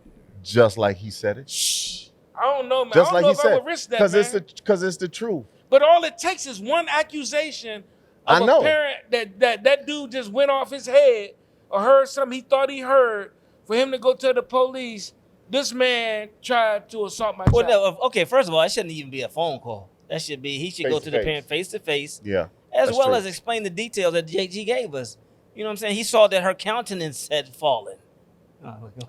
Just like he said it. Shh. I don't know, man. Just I like don't he know if I said. would risk that, man. Because it's the truth. But all it takes is one accusation of I know. a parent that dude just went off his head or heard something he thought he heard, for him to go tell the police, this man tried to assault my child. Well, no, okay, first of all, it shouldn't even be a phone call. That should be, he should go to the Face-to-face. parent face to face, Yeah. as that's well true. as explain the details that JG gave us. You know what I'm saying? He saw that her countenance had fallen.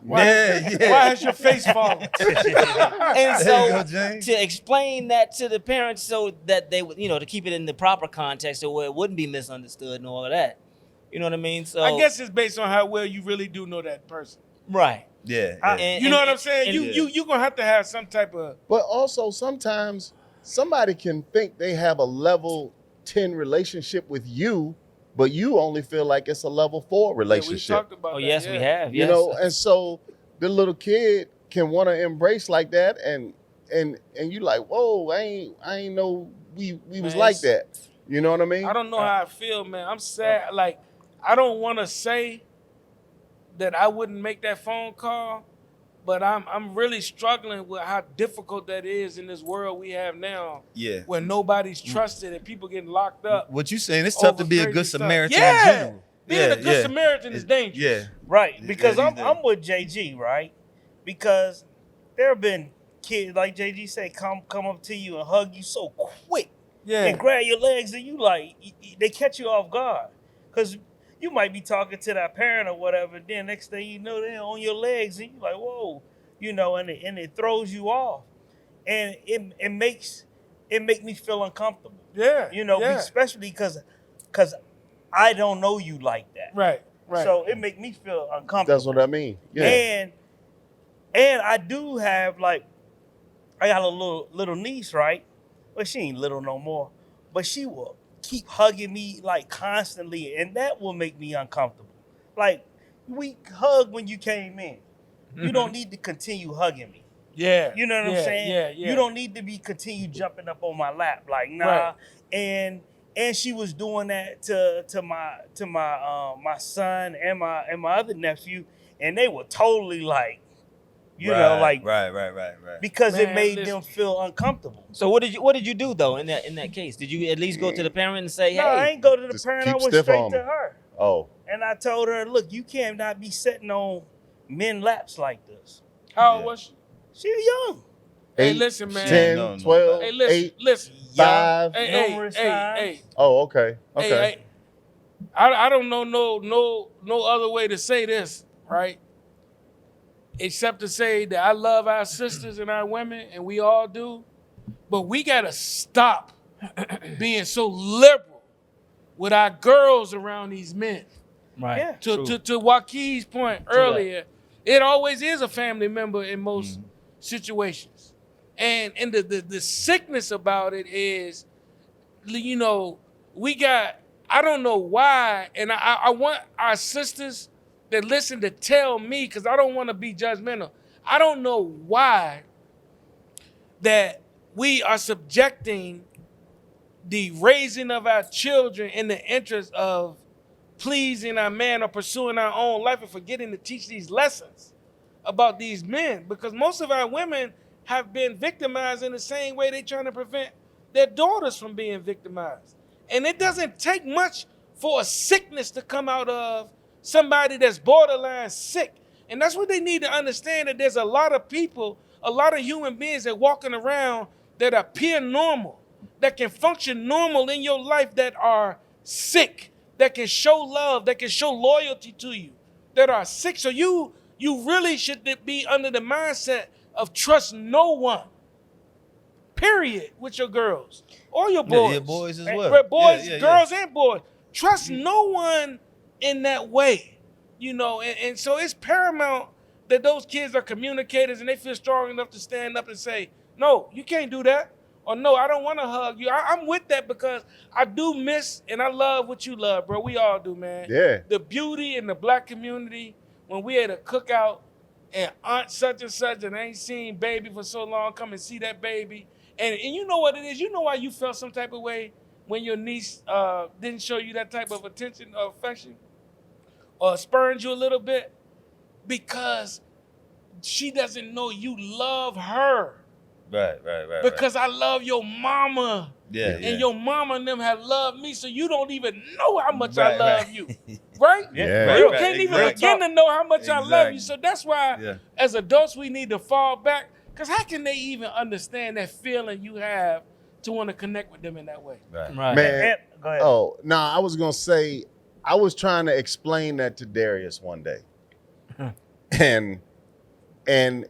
Why has your face fallen? And There you so go, James. to explain that to the parents so that they would, to keep it in the proper context so where it wouldn't be misunderstood and all of that. You know what I mean? So I guess it's based on how well you really do know that person. right. Yeah. And- You know what and- I'm saying? and- You gonna have to have some type of But also sometimes somebody can think they have a level 10 relationship with you, but you only feel like it's a level 4 We relationship. talked about Oh that, yes, yeah. we have. You Yes. know, and so the little kid can want to embrace like that, and you like, whoa, I ain't know we was Man, like it's- that. You know what I mean? I don't know how I feel, man. I'm sad. Like, I don't want to say that I wouldn't make that phone call, but I'm really struggling with how difficult that is in this world we have now, Yeah. where nobody's trusted and people getting locked up. What you saying? It's tough to over be a crazy good stuff. Samaritan Yeah. in general. Being a good Samaritan is dangerous. Yeah. Right, because Yeah, I'm these I'm with JG, right? Because there have been kids like JG say come up to you and hug you so quick Yeah. and grab your legs, and you like they catch you off guard because you might be talking to that parent or whatever. Then next thing you know, they're on your legs, and you like, whoa, and it throws you off, and it makes me feel uncomfortable. Yeah. Yeah. Especially because I don't know you like that. Right. Right. So it make me feel uncomfortable. That's what I mean. Yeah. And I do have I got a little niece, right? Well, she ain't little no more, but she will keep hugging me like constantly, and that will make me uncomfortable. Like, we hug when you came in. You don't need to continue hugging me. yeah. You know what I'm saying? Yeah. Yeah. You don't need to be continue jumping up on my lap. Like, nah. Right. And she was doing that to my son and my other nephew, and they were totally like, Right. because it Man, made listen. them feel uncomfortable. So what did you do though in that case? Did you at least go to the parent and say, No, I hey, ain't go to the Just parent. keep I went stiff straight on to me. her, Oh, and I told her, look, you can't not be sitting on men laps like this. How old Yeah. was she? She young. Hey, 8, listen, man. 10, No, 12, Hey, listen, 8, listen. 5. Hey, Numerous hey, times. hey, Oh, okay. Okay. hey. I don't know no other way to say this, right? Except to say that I love our sisters and our women, and we all do. But we gotta stop being so liberal with our girls around these men. right? Yeah. To Joaquin's point earlier, it always is a family member in most situations. And the sickness about it is, I don't know why, and I want our sisters that listen to tell me, because I don't want to be judgmental. I don't know why that we are subjecting the raising of our children in the interest of pleasing our man or pursuing our own life and forgetting to teach these lessons about these men, because most of our women have been victimized in the same way they're trying to prevent their daughters from being victimized. And it doesn't take much for a sickness to come out of somebody that's borderline sick. And that's what they need to understand, that there's a lot of people, a lot of human beings that walking around that appear normal, that can function normal in your life, that are sick, that can show love, that can show loyalty to you, that are sick. So you really should be under the mindset of trust no one, period, with your girls or your boys. Yeah, boys as well. Boys, girls, and boys. Trust no one in that way, you know. And so it's paramount that those kids are communicators and they feel strong enough to stand up and say, no, you can't do that. Or no, I don't want to hug you. I'm with that because I do miss and I love what you love, bro. We all do, man. Yeah. The beauty in the black community when we had a cookout and aunt such and such and ain't seen baby for so long, come and see that baby. And you know what it is? You know why you felt some type of way when your niece didn't show you that type of attention or affection or spurned you a little bit? Because she doesn't know you love her. Right. Because I love your mama. Yeah. And your mama and them have loved me, so you don't even know how much I love you. Right? Yeah. You can't even begin to know how much I love you. So that's why, as adults, we need to fall back. Because how can they even understand that feeling you have to want to connect with them in that way? Right. Man, Go ahead. oh, no, I was going to say, I was trying to explain that to Darius one day. And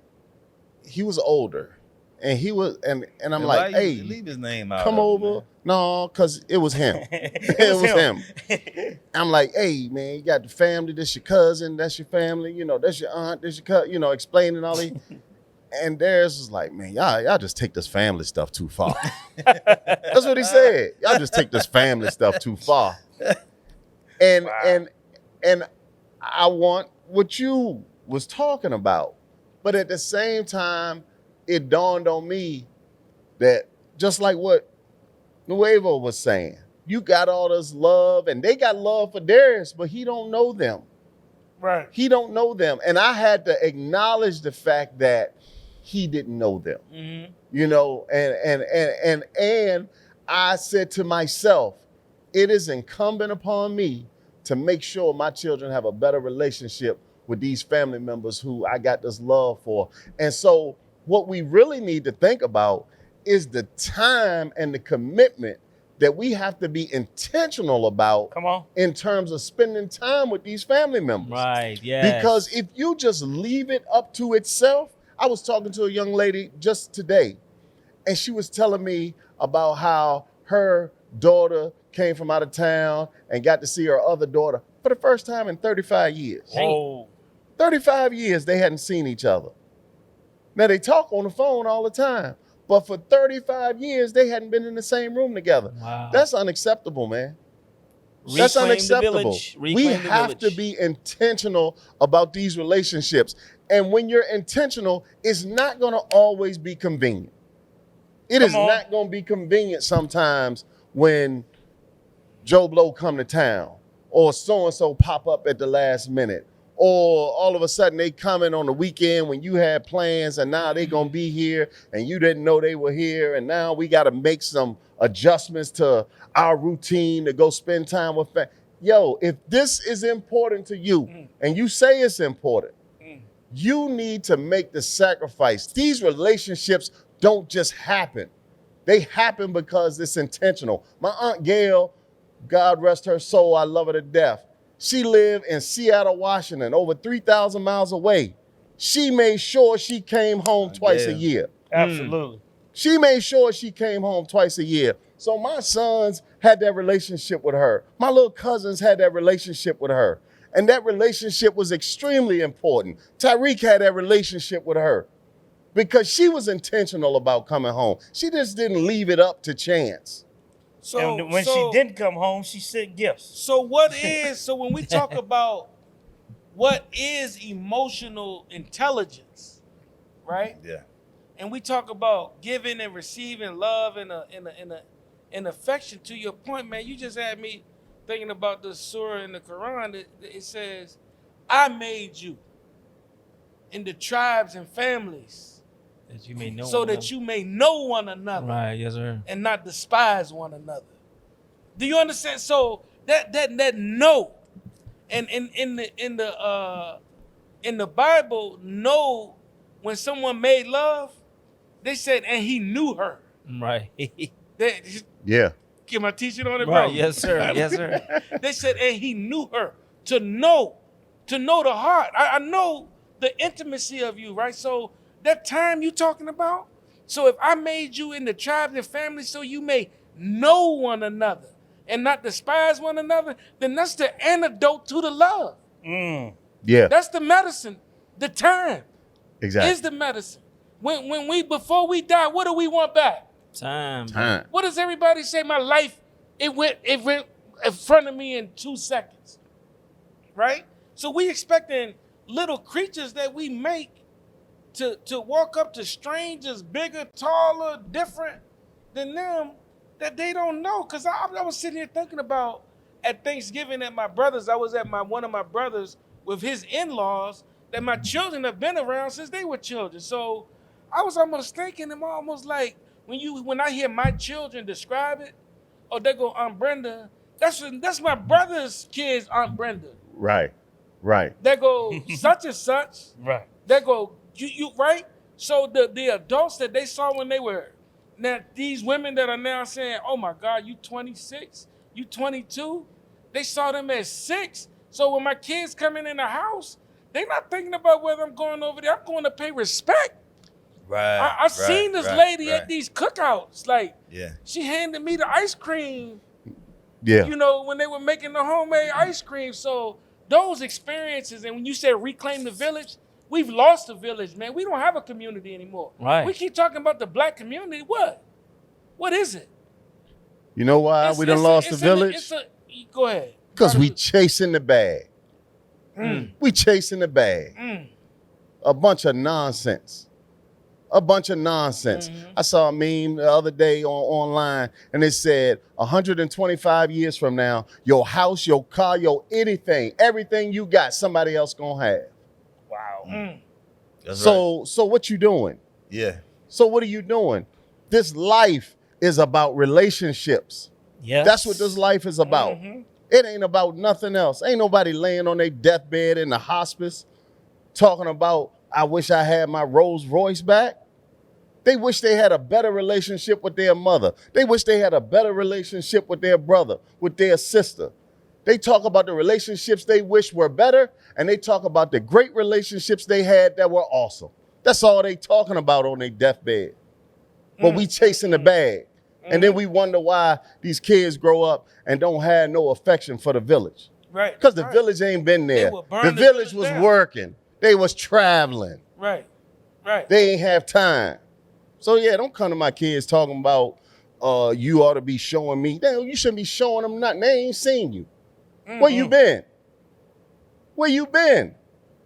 he was older. And he was, and I'm like, hey, leave his name out. come over. No, because it was him. it was him. I'm like, hey, man, you got the family. This your cousin. That's your family. You know, that's your aunt. This your cousin. You know, explaining all these. And Darius was like, man, y'all just take this family stuff too far. That's what he said. Y'all just take this family stuff too far. And I want what you was talking about. But at the same time, it dawned on me that just like what Nuevo was saying, you got all this love, and they got love for Darius, but he don't know them. Right. He don't know them. And I had to acknowledge the fact that he didn't know them. Mm-hmm. You know, and I said to myself, it is incumbent upon me to make sure my children have a better relationship with these family members who I got this love for. And so what we really need to think about is the time and the commitment that we have to be intentional about. Come on. In terms of spending time with these family members. Right, yeah. Because if you just leave it up to itself, I was talking to a young lady just today, and she was telling me about how her daughter came from out of town and got to see her other daughter for the first time in 35 years. Oh. 35 years they hadn't seen each other. Now, they talk on the phone all the time, but for 35 years, they hadn't been in the same room together. Wow. That's unacceptable, man. That's Reclaim the unacceptable. village. We Reclaim the have to village. be intentional about these relationships. And when you're intentional, it's not going to always be convenient. It is not going to be convenient sometimes when Joe Blow come to town or so-and-so pop up at the last minute. Or all of a sudden they come in on the weekend when you had plans and now they gonna be here and you didn't know they were here, and now we gotta make some adjustments to our routine to go spend time with family. Yo, if this is important to you and you say it's important, you need to make the sacrifice. These relationships don't just happen. They happen because it's intentional. My Aunt Gail, God rest her soul, I love her to death. She lived in Seattle, Washington, over 3,000 miles away. She made sure she came home twice a year. Absolutely. She made sure she came home twice a year. So my sons had that relationship with her. My little cousins had that relationship with her. And that relationship was extremely important. Tyreek had that relationship with her because she was intentional about coming home. She just didn't leave it up to chance. So and when so, she didn't come home, she sent gifts. So when we talk about what is emotional intelligence, right? Yeah. And we talk about giving and receiving love and affection. To your point, man, you just had me thinking about the surah in the Quran. It says, "I made you in the tribes and families, That you may know. so that you may know one another, Right. Yes, sir. and not despise one another." Do you understand? So that no, and in the Bible, no, when someone made love, they said, and he knew her. Right. They, Yeah. Get my teaching on it, bro. Right. Yes, sir. Yes, sir. They said, and he knew her. To know the heart. I know the intimacy of you, right? So that time you talking about. So if I made you in the tribes and families so you may know one another and not despise one another, then that's the antidote to the love. Yeah. That's the medicine. The time Exactly. is the medicine. Before we die, what do we want back? Time. What does everybody say? My life, it went in front of me in 2 seconds. Right? So we expecting little creatures that we make to walk up to strangers, bigger, taller, different than them, that they don't know. Because I was sitting here thinking about at Thanksgiving at my brother's. I was at one of my brothers with his in-laws that my children have been around since they were children. So I was almost thinking, I'm almost like, when I hear my children describe it, or they go, Aunt Brenda, that's my brother's kids, Aunt Brenda. Right. Right. They go such and such. Right. They go, you right? So the adults that they saw when they were, now these women that are now saying, oh my God, you 26, you 22, they saw them at 6. So when my kids coming in the house, they not thinking about whether I'm going over there. I'm going to pay respect. Right. I seen this lady at these cookouts. Like, Yeah. she handed me the ice cream, Yeah. you know, when they were making the homemade ice cream. So those experiences, and when you said reclaim the village, we've lost the village, man. We don't have a community anymore. Right. We keep talking about the black community. What? What is it? You know why we done lost the village? Go ahead. Because we chasing the bag. We chasing the bag. A bunch of nonsense. A bunch of nonsense. I saw a meme the other day online, and it said 125 years from now, your house, your car, your anything, everything you got, somebody else gonna have. Wow. That's So what you doing? Yeah. So what are you doing? This life is about relationships. Yes. That's what this life is about. It ain't about nothing else. Ain't nobody laying on their deathbed in the hospice talking about, I wish I had my Rolls Royce back. They wish they had a better relationship with their mother. They wish they had a better relationship with their brother, with their sister. They talk about the relationships they wish were better, and they talk about the great relationships they had that were awesome. That's all they talking about on their deathbed. But we chasing the bag. And then we wonder why these kids grow up and don't have no affection for the village. Right. Because the village ain't been there. They will burn The the village village was down. working. They was traveling. Right. Right. They ain't have time. So yeah, don't come to my kids talking about you ought to be showing me. Damn, you shouldn't be showing them nothing. They ain't seen you. Where you been? Where you been?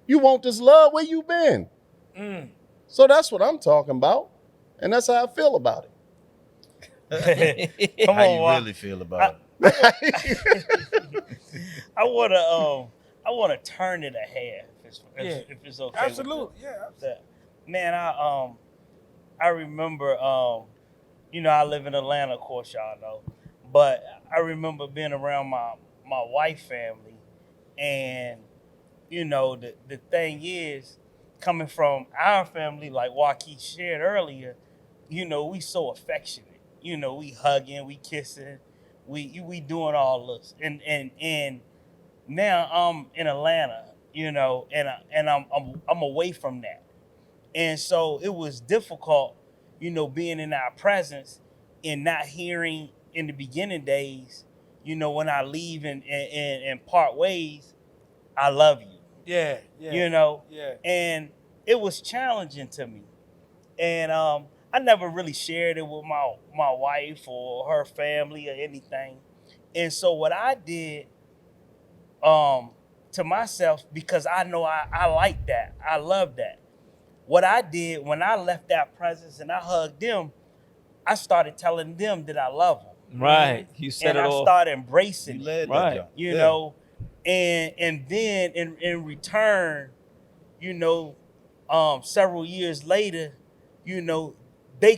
You want this love? Where you been? So that's what I'm talking about. And that's how I feel about it. Come How on, you Wop. really feel about it? I wanna turn it a half if it's okay. with Absolutely. Yeah. that. Man, I remember I live in Atlanta, of course y'all know. But I remember being around my wife's family, and the thing is, coming from our family, like Joaquin shared earlier, we so affectionate. We hugging, we kissing, we doing all this. And now I'm in Atlanta, and I'm away from that. And so it was difficult, being in our presence and not hearing in the beginning days, when I leave and part ways, I love you. Yeah. Yeah. Yeah. Yeah. And it was challenging to me. And I never really shared it with my wife or her family or anything. And so what I did to myself, because I know I like that, I love that. What I did when I left that presence and I hugged them, I started telling them that I love them. Right. You said and it I all. started embracing You it, led Right. that jump. you know, and then in return, you know, several years later, you know, they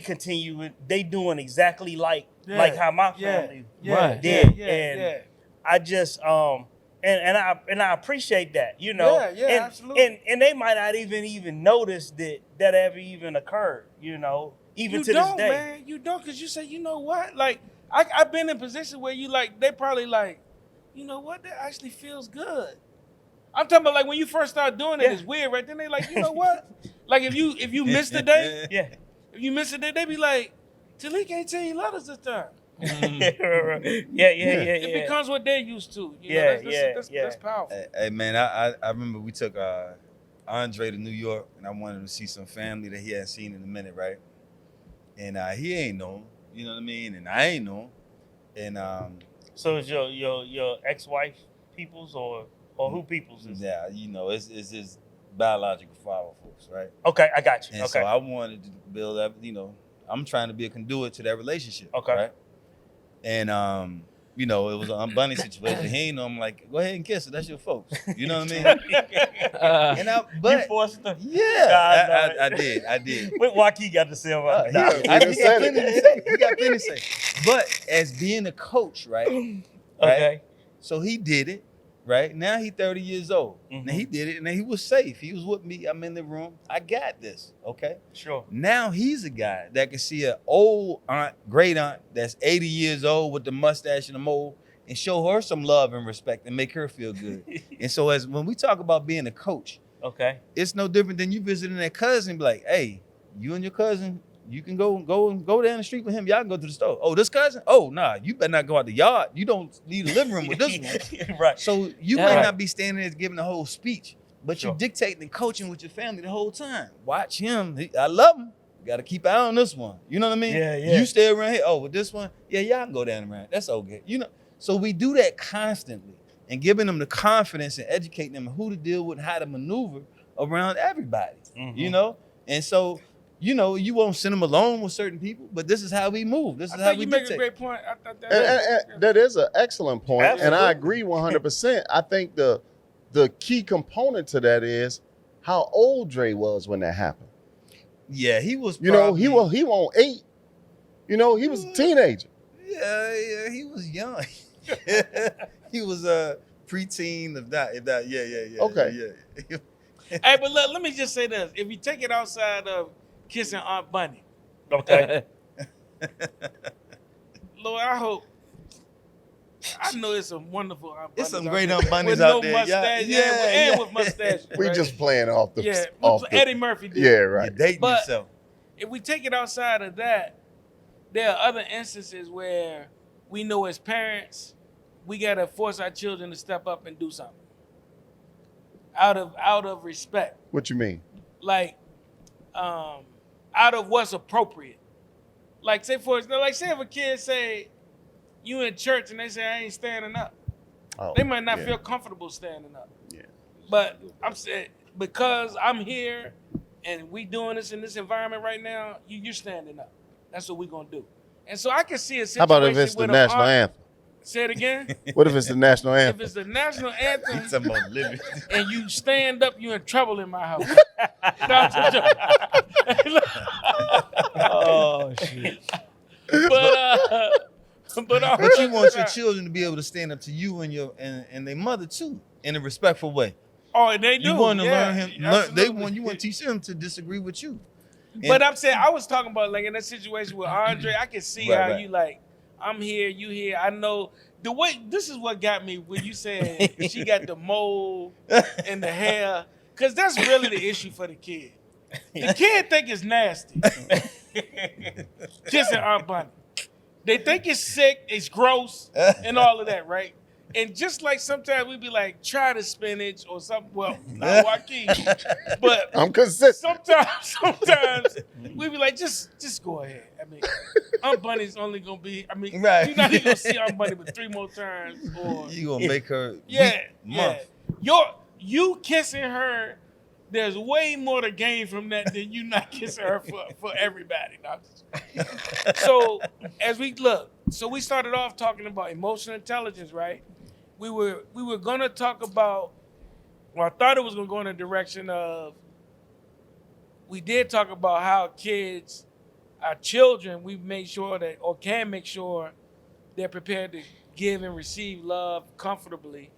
doing exactly like how my family did. And I just and I appreciate that, you know. absolutely. And they might not even notice that ever even occurred, you know, even to this day. Man, you don't, because you say, you know what? Like, I've been in a position where you like, they probably like, you know what? That actually feels good. I'm talking about like when you first start doing it, it's weird, right? Then they like, you know what? Like if you miss the day, if you miss the day, they be like, Talik ain't tell you love us this time. It becomes what they're used to. You know, that's powerful. Hey man, I remember we took Andre to New York, and I wanted him to see some family that he hadn't seen in a minute, right? And he ain't know him, you know what I mean? And I ain't know him. And so is your ex-wife people's or who people's is? Yeah, you know, it's his biological father, folks, right? Okay, I got you. And so I wanted to build up, you know, I'm trying to be a conduit to that relationship. Okay. Right? And you know, it was an unbundling situation. He ain't know. I'm like, go ahead and kiss her. That's your folks. You know what I mean? You forced her? Yeah, I did. What Joaquin got to say about that? He got plenty to say. But as being a coach, right? Okay. So he did it. Right? Now he 30 years old. Mm-hmm. Now he did it, and then he was safe. He was with me. I'm in the room. I got this. Okay? Sure. Now he's a guy that can see an old aunt, great aunt that's 80 years old with the mustache and the mole and show her some love and respect and make her feel good. And so when we talk about being a coach, okay, it's no different than you visiting that cousin and be like, hey, you and your cousin, you can go down the street with him. Y'all can go to the store. Oh, this cousin? Oh, nah, you better not go out the yard. You don't need a living room with this one. Right. So you might not be standing there giving the whole speech, but you're dictating and coaching with your family the whole time. Watch him. I love him. You got to keep an eye on this one. You know what I mean? Yeah. You stay around here. Oh, with this one? Yeah, y'all can go down around. That's okay. You know, so we do that constantly and giving them the confidence and educating them who to deal with and how to maneuver around everybody, you know? And so, you know, you won't send them alone with certain people, but this is how we move. This is how we you dictate. make a great point. I thought That is an excellent point, Absolutely. and I agree 100%. I think the key component to that is how old Dre was when that happened. Yeah, he was. You know, he won't 8. You know, he was a teenager. Yeah, he was young. He was a preteen, if that. Yeah. Okay. Yeah. Hey, but look, let me just say this: if you take it outside of kissing Aunt Bunny, Okay. Lord, I know it's some wonderful Aunt Bunnies. It's some out great there Aunt Bunnies with out no there. mustache, Yeah. and with mustache. We right? just playing off the Eddie Murphy did. Yeah, You're right. dating But- yourself. If we take it outside of that, there are other instances where we know as parents, we gotta force our children to step up and do something out of respect, What you mean? like out of what's appropriate. Like say if a kid say you in church and they say I ain't standing up, Oh, they might not yeah. feel comfortable standing up. Yeah. But I'm saying because I'm here and we doing this in this environment right now, you're standing up. That's what we're gonna do. And so I can see a situation. How about if it's the with national an aunt- anthem? Say it again. What if it's the national If anthem? it's the national anthem It's about living. and you stand up, you're in trouble in my house. No, I'm just joking. Oh shit. But you want your children to be able to stand up to you and your and their mother too, in a respectful way. Oh, and they do. You want to yeah, learn him. absolutely. You want to teach them to disagree with you. But I'm saying I was talking about like in that situation with Andre, I can see Right, how right. you like. I'm here, you here. I know the way. This is what got me when you said she got the mole and the hair, because that's really the issue for the kid. The kid think it's nasty. Kissing Aunt Bunny. They think it's sick, it's gross, and all of that, right? And just like sometimes we be like, try the spinach or something. Well, not Joaquin, but I'm consistent. sometimes we be like, just go ahead. I mean, Aunt Bunny's only gonna be. I mean, Right. you're not even gonna see Aunt Bunny but 3 more times. Or You gonna make her yeah. You kissing her. There's way more to gain from that than you not kissing her for everybody. So as we look, so we started off talking about emotional intelligence, right? We were gonna talk about, well, I thought it was gonna go in the direction of, we did talk about how kids, our children, we made sure that, or can make sure they're prepared to give and receive love comfortably.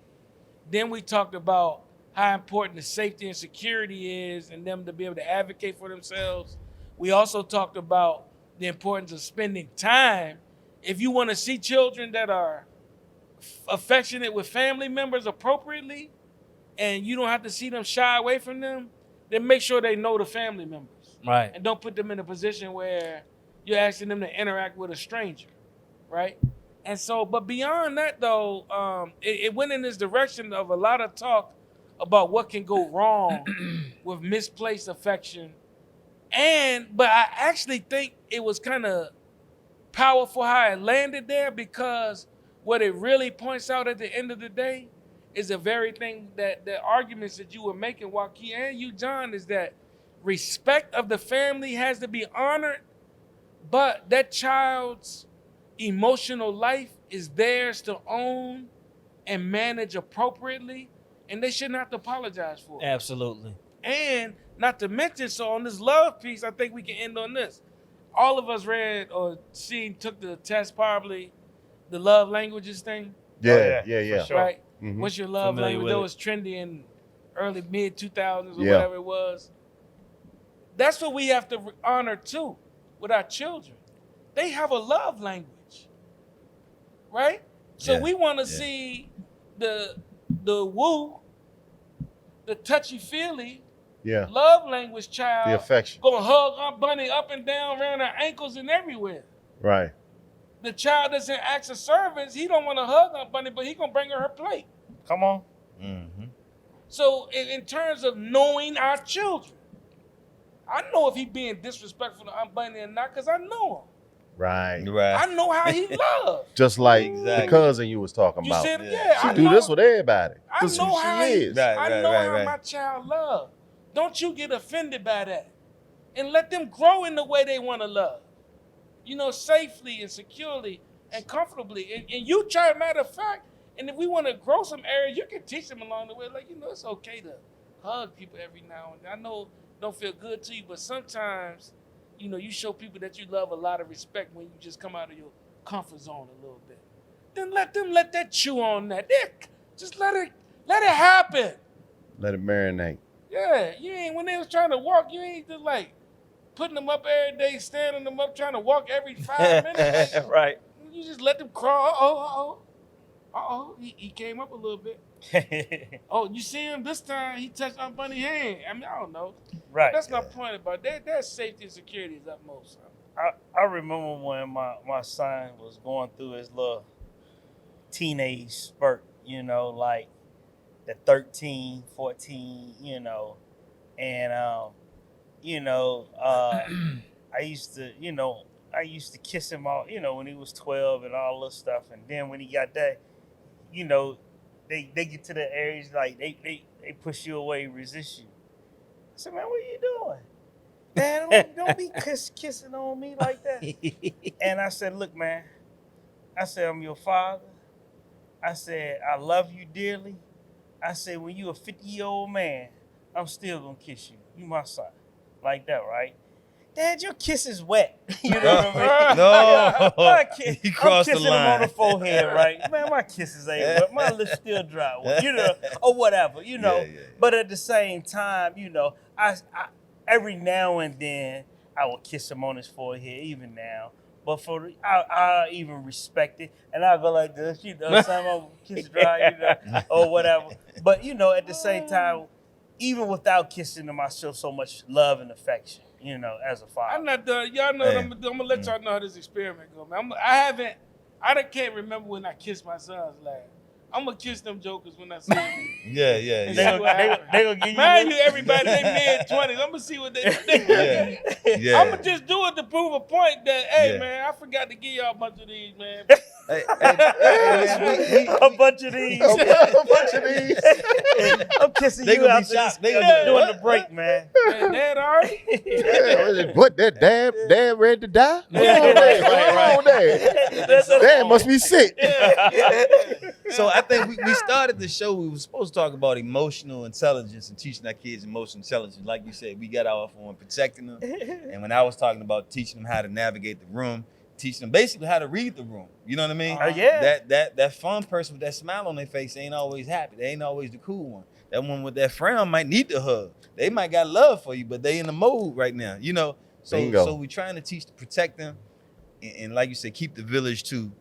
Then we talked about how important the safety and security is and them to be able to advocate for themselves. We also talked about the importance of spending time. If you want to see children that are affectionate with family members appropriately, and you don't have to see them shy away from them, then make sure they know the family members. Right. And don't put them in a position where you're asking them to interact with a stranger, right? And so, but beyond that though, it went in this direction of a lot of talk about what can go wrong with misplaced affection. But I actually think it was kind of powerful how it landed there, because what it really points out at the end of the day is the very thing that the arguments that you were making, Joaquin, and you, John, is that respect of the family has to be honored, but that child's emotional life is theirs to own and manage appropriately, and they shouldn't have to apologize for it. Absolutely. And not to mention, so on this love piece, I think we can end on this. All of us read or took the test, probably the love languages thing. Yeah. for sure. Right? Mhm. What's your love Familiar language? with That it. was trendy in early mid-2000s or Yeah. whatever it was. That's what we have to honor too with our children. They have a love language, right? So Yeah, we want to yeah. see the woo, the touchy-feely Yeah. love language child The affection. gonna hug Aunt Bunny up and down around her ankles and everywhere. Right. The child that's in acts of service, he don't want to hug Aunt Bunny, but he gonna bring her plate. Come on. Mm-hmm. So in terms of knowing our children, I know if he being disrespectful to Aunt Bunny or not, because I know him. Right. Right. I know how he loves. Just like the Exactly. cousin you was talking You about. said, Yeah. yeah, She I do know, this with everybody. I This is know who how she he is. Right. I know how my child love. Don't you get offended by that. And let them grow in the way they want to love. You know, safely and securely and comfortably. And you try, matter of fact, and if we want to grow some areas, you can teach them along the way. Like, you know, it's okay to hug people every now and then. I know it don't feel good to you, but sometimes, you know, you show people that you love a lot of respect when you just come out of your comfort zone a little bit. Then let that chew on that. Just let it happen. Let it marinate. Yeah, you ain't, when they was trying to walk, you ain't just like putting them up every day, standing them up, trying to walk every 5 minutes. Like, Right. you just let them crawl. He came up a little bit. Oh, you see him this time? He touched Aunt Bunny's hand. I mean, I don't know. Right. That's my point about that. Their safety and security is utmost. I remember when my son was going through his little teenage spurt, you know, like the 13, 14, you know, and I used to kiss him all, you know, when he was 12 and all this stuff, and then when he got that, you know, they get to the areas like they push you away, resist you. I said, man, what are you doing? Man, don't be kissing on me like that. And I said, look, man, I said, I'm your father. I said, I love you dearly. I said, when you a 50-year-old man, I'm still gonna kiss you. You my son. Like that, right? Dad, your kiss is wet. You know what I mean? No. I'm He crossed the kissing him on the line. forehead, right? Man, my kisses ain't wet. My lips still dry, you know, or whatever, you know. Yeah. But at the same time, you know, I every now and then I will kiss him on his forehead, even now. But I even respect it, and I go like this, you know, some kiss dry, you know, or whatever. But you know, at the same time, even without kissing him, I show so much love and affection, you know, as a father. I'm not done. Y'all know, Hey. I'm gonna let y'all know how this experiment go, man. I can't remember when I kissed my sons last. I'm gonna kiss them jokers when I see them. Yeah, yeah, And They see yeah. what happens. gonna give you. Mind you, everybody, they mid-20s. I'm gonna see what they Yeah, yeah. I'm gonna just do it to prove a point that, hey, Yeah. man, I forgot to give y'all a bunch of these, man. Hey, man, a bunch of these. A bunch of these. I'm kissing They you gonna be after shocked. this, They gonna be during what? the break, man. Man, Dad, all right? Yeah, what, that dad ready to die? What's wrong with that? That's a- Dad must be sick. So I think we started the show. We were supposed to talk about emotional intelligence and teaching our kids emotional intelligence. Like you said, we got off on protecting them. And when I was talking about teaching them how to navigate the room, teaching them basically how to read the room. You know what I mean? Yeah. That fun person with that smile on their face ain't always happy. They ain't always the cool one. That one with that frown might need the hug. They might got love for you, but they in the mode right now. You know? Bingo. So we trying to teach to protect them. And like you said, keep the village too.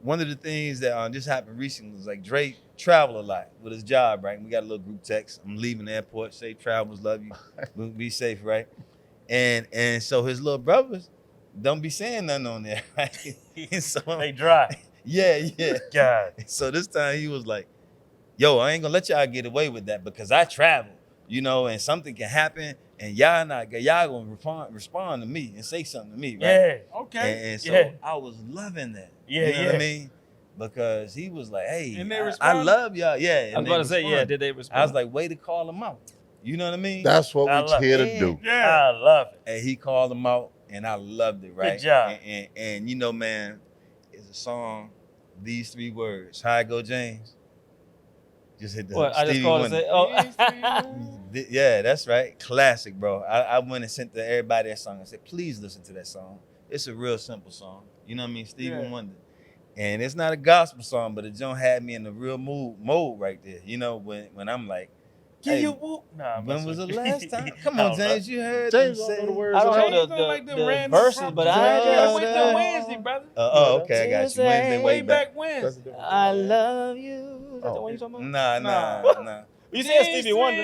One of the things that just happened recently was like Drake travel a lot with his job, right? And we got a little group text. I'm leaving the airport. Safe travels, love you. Be safe, right? And so his little brothers don't be saying nothing on there, right? And so They dry. yeah. God. So this time he was like, yo, I ain't gonna let y'all get away with that because I travel, you know, and something can happen and y'all gonna respond to me and say something to me, right? Yeah. Okay. And so Yeah. I was loving that. Yeah, You know what yeah. I mean? Because he was like, hey, And they I responded? love y'all. Yeah. I was and about they to say, yeah, responded. did they respond? I was like, way to call him out. You know what I mean? That's what I we're love here it. to do. Yeah. I love it. And he called him out, and I loved it, right? job. And you know, man, it's a song, these 3 words. How it go, James? Just hit the What, I just Stevie called and Wonder. say, oh. Yeah, that's right. Classic, bro. I went and sent to everybody that song. I said, please listen to that song. It's a real simple song. You know what I mean? Stevie Yeah. Wonder. And it's not a gospel song, but it don't have me in the real mode right there. You know, when I'm like, Give hey, you whoop. Nah, when was the messing with last you. time? Come I on, don't know. James, you heard James them don't know say. the words. I don't James know don't like them the random verses, songs. but James I gotta wait just till Wednesday, brother. Oh, okay, I got you. Wednesday, way Way back. back Wednesday. I love you. Is that the one you talking about? Nah. You said Stevie Wonder.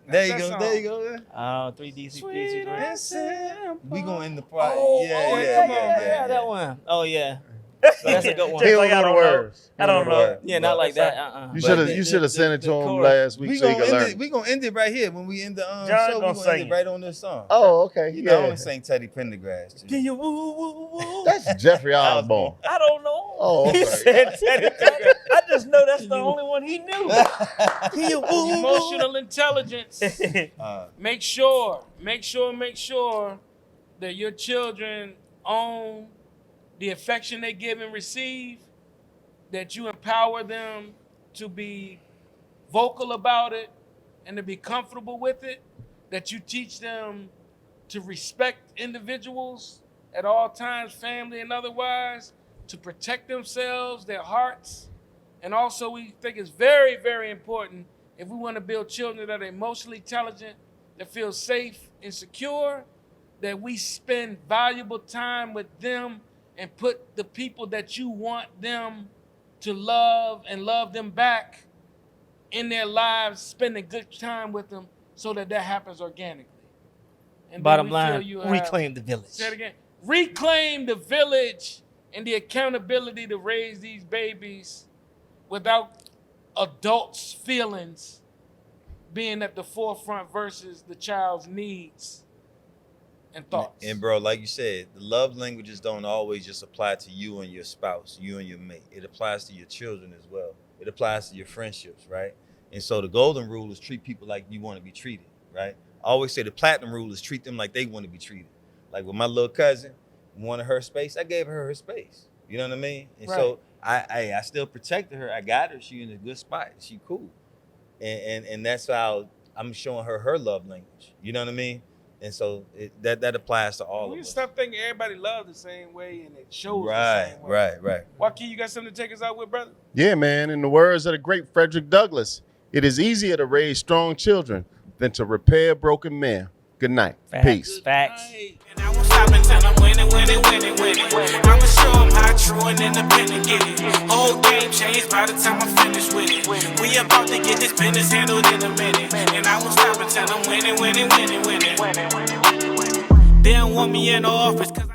There you go. 3 DC. We gonna end the part. Oh, Yeah, that one. Oh yeah. That's a good one. He Just don't like, I know the don't know. words. I don't know. Yeah, not like that. You But should have sent it to the him chorus. last week We so he gonna could end learn. it. We gonna end it right here when we end the John show. We gonna gonna sing end it it. right on this song. Oh, okay. You know, I Yeah. only sang Teddy Pendergrass. Too. Give you woo woo woo. That's Jeffrey Osborne. I don't know. Oh, He okay. said Teddy Pendergrass. I just know that's the only one he knew. Give you woo woo. Emotional intelligence. Uh, Make sure that your children own the affection they give and receive, that you empower them to be vocal about it and to be comfortable with it, that you teach them to respect individuals at all times, family and otherwise, to protect themselves, their hearts. And also we think it's very, very important if we want to build children that are emotionally intelligent, that feel safe and secure, that we spend valuable time with them and put the people that you want them to love and love them back in their lives, spending good time with them so that happens organically. And then Bottom we line, feel you have- reclaim the village. Say it again. Reclaim the village and the accountability to raise these babies without adults' feelings being at the forefront versus the child's needs and thoughts. And bro, like you said, the love languages don't always just apply to you and your spouse, you and your mate. It applies to your children as well. It applies to your friendships, right? And so the golden rule is treat people like you want to be treated, right? I always say the platinum rule is treat them like they want to be treated. Like with my little cousin, wanted her space, I gave her space. You know what I mean? And so I still protected her. I got her. She in a good spot. She cool. And that's how I'm showing her love language. You know what I mean? And so that applies to all we of can us. stop thinking everybody loves the same way and it shows the same way. Right. Joaquin, you got something to take us out with, brother? Yeah, man. In the words of the great Frederick Douglass, it is easier to raise strong children than to repair broken men. Good night. Peace. Facts. And I won't stop until I'm winning. I'ma show them how true and independent get it. Whole game changed by the time I'm finished with it. We about to get this business handled in a minute. And I won't stop until I'm winning. They don't want me in the office 'cause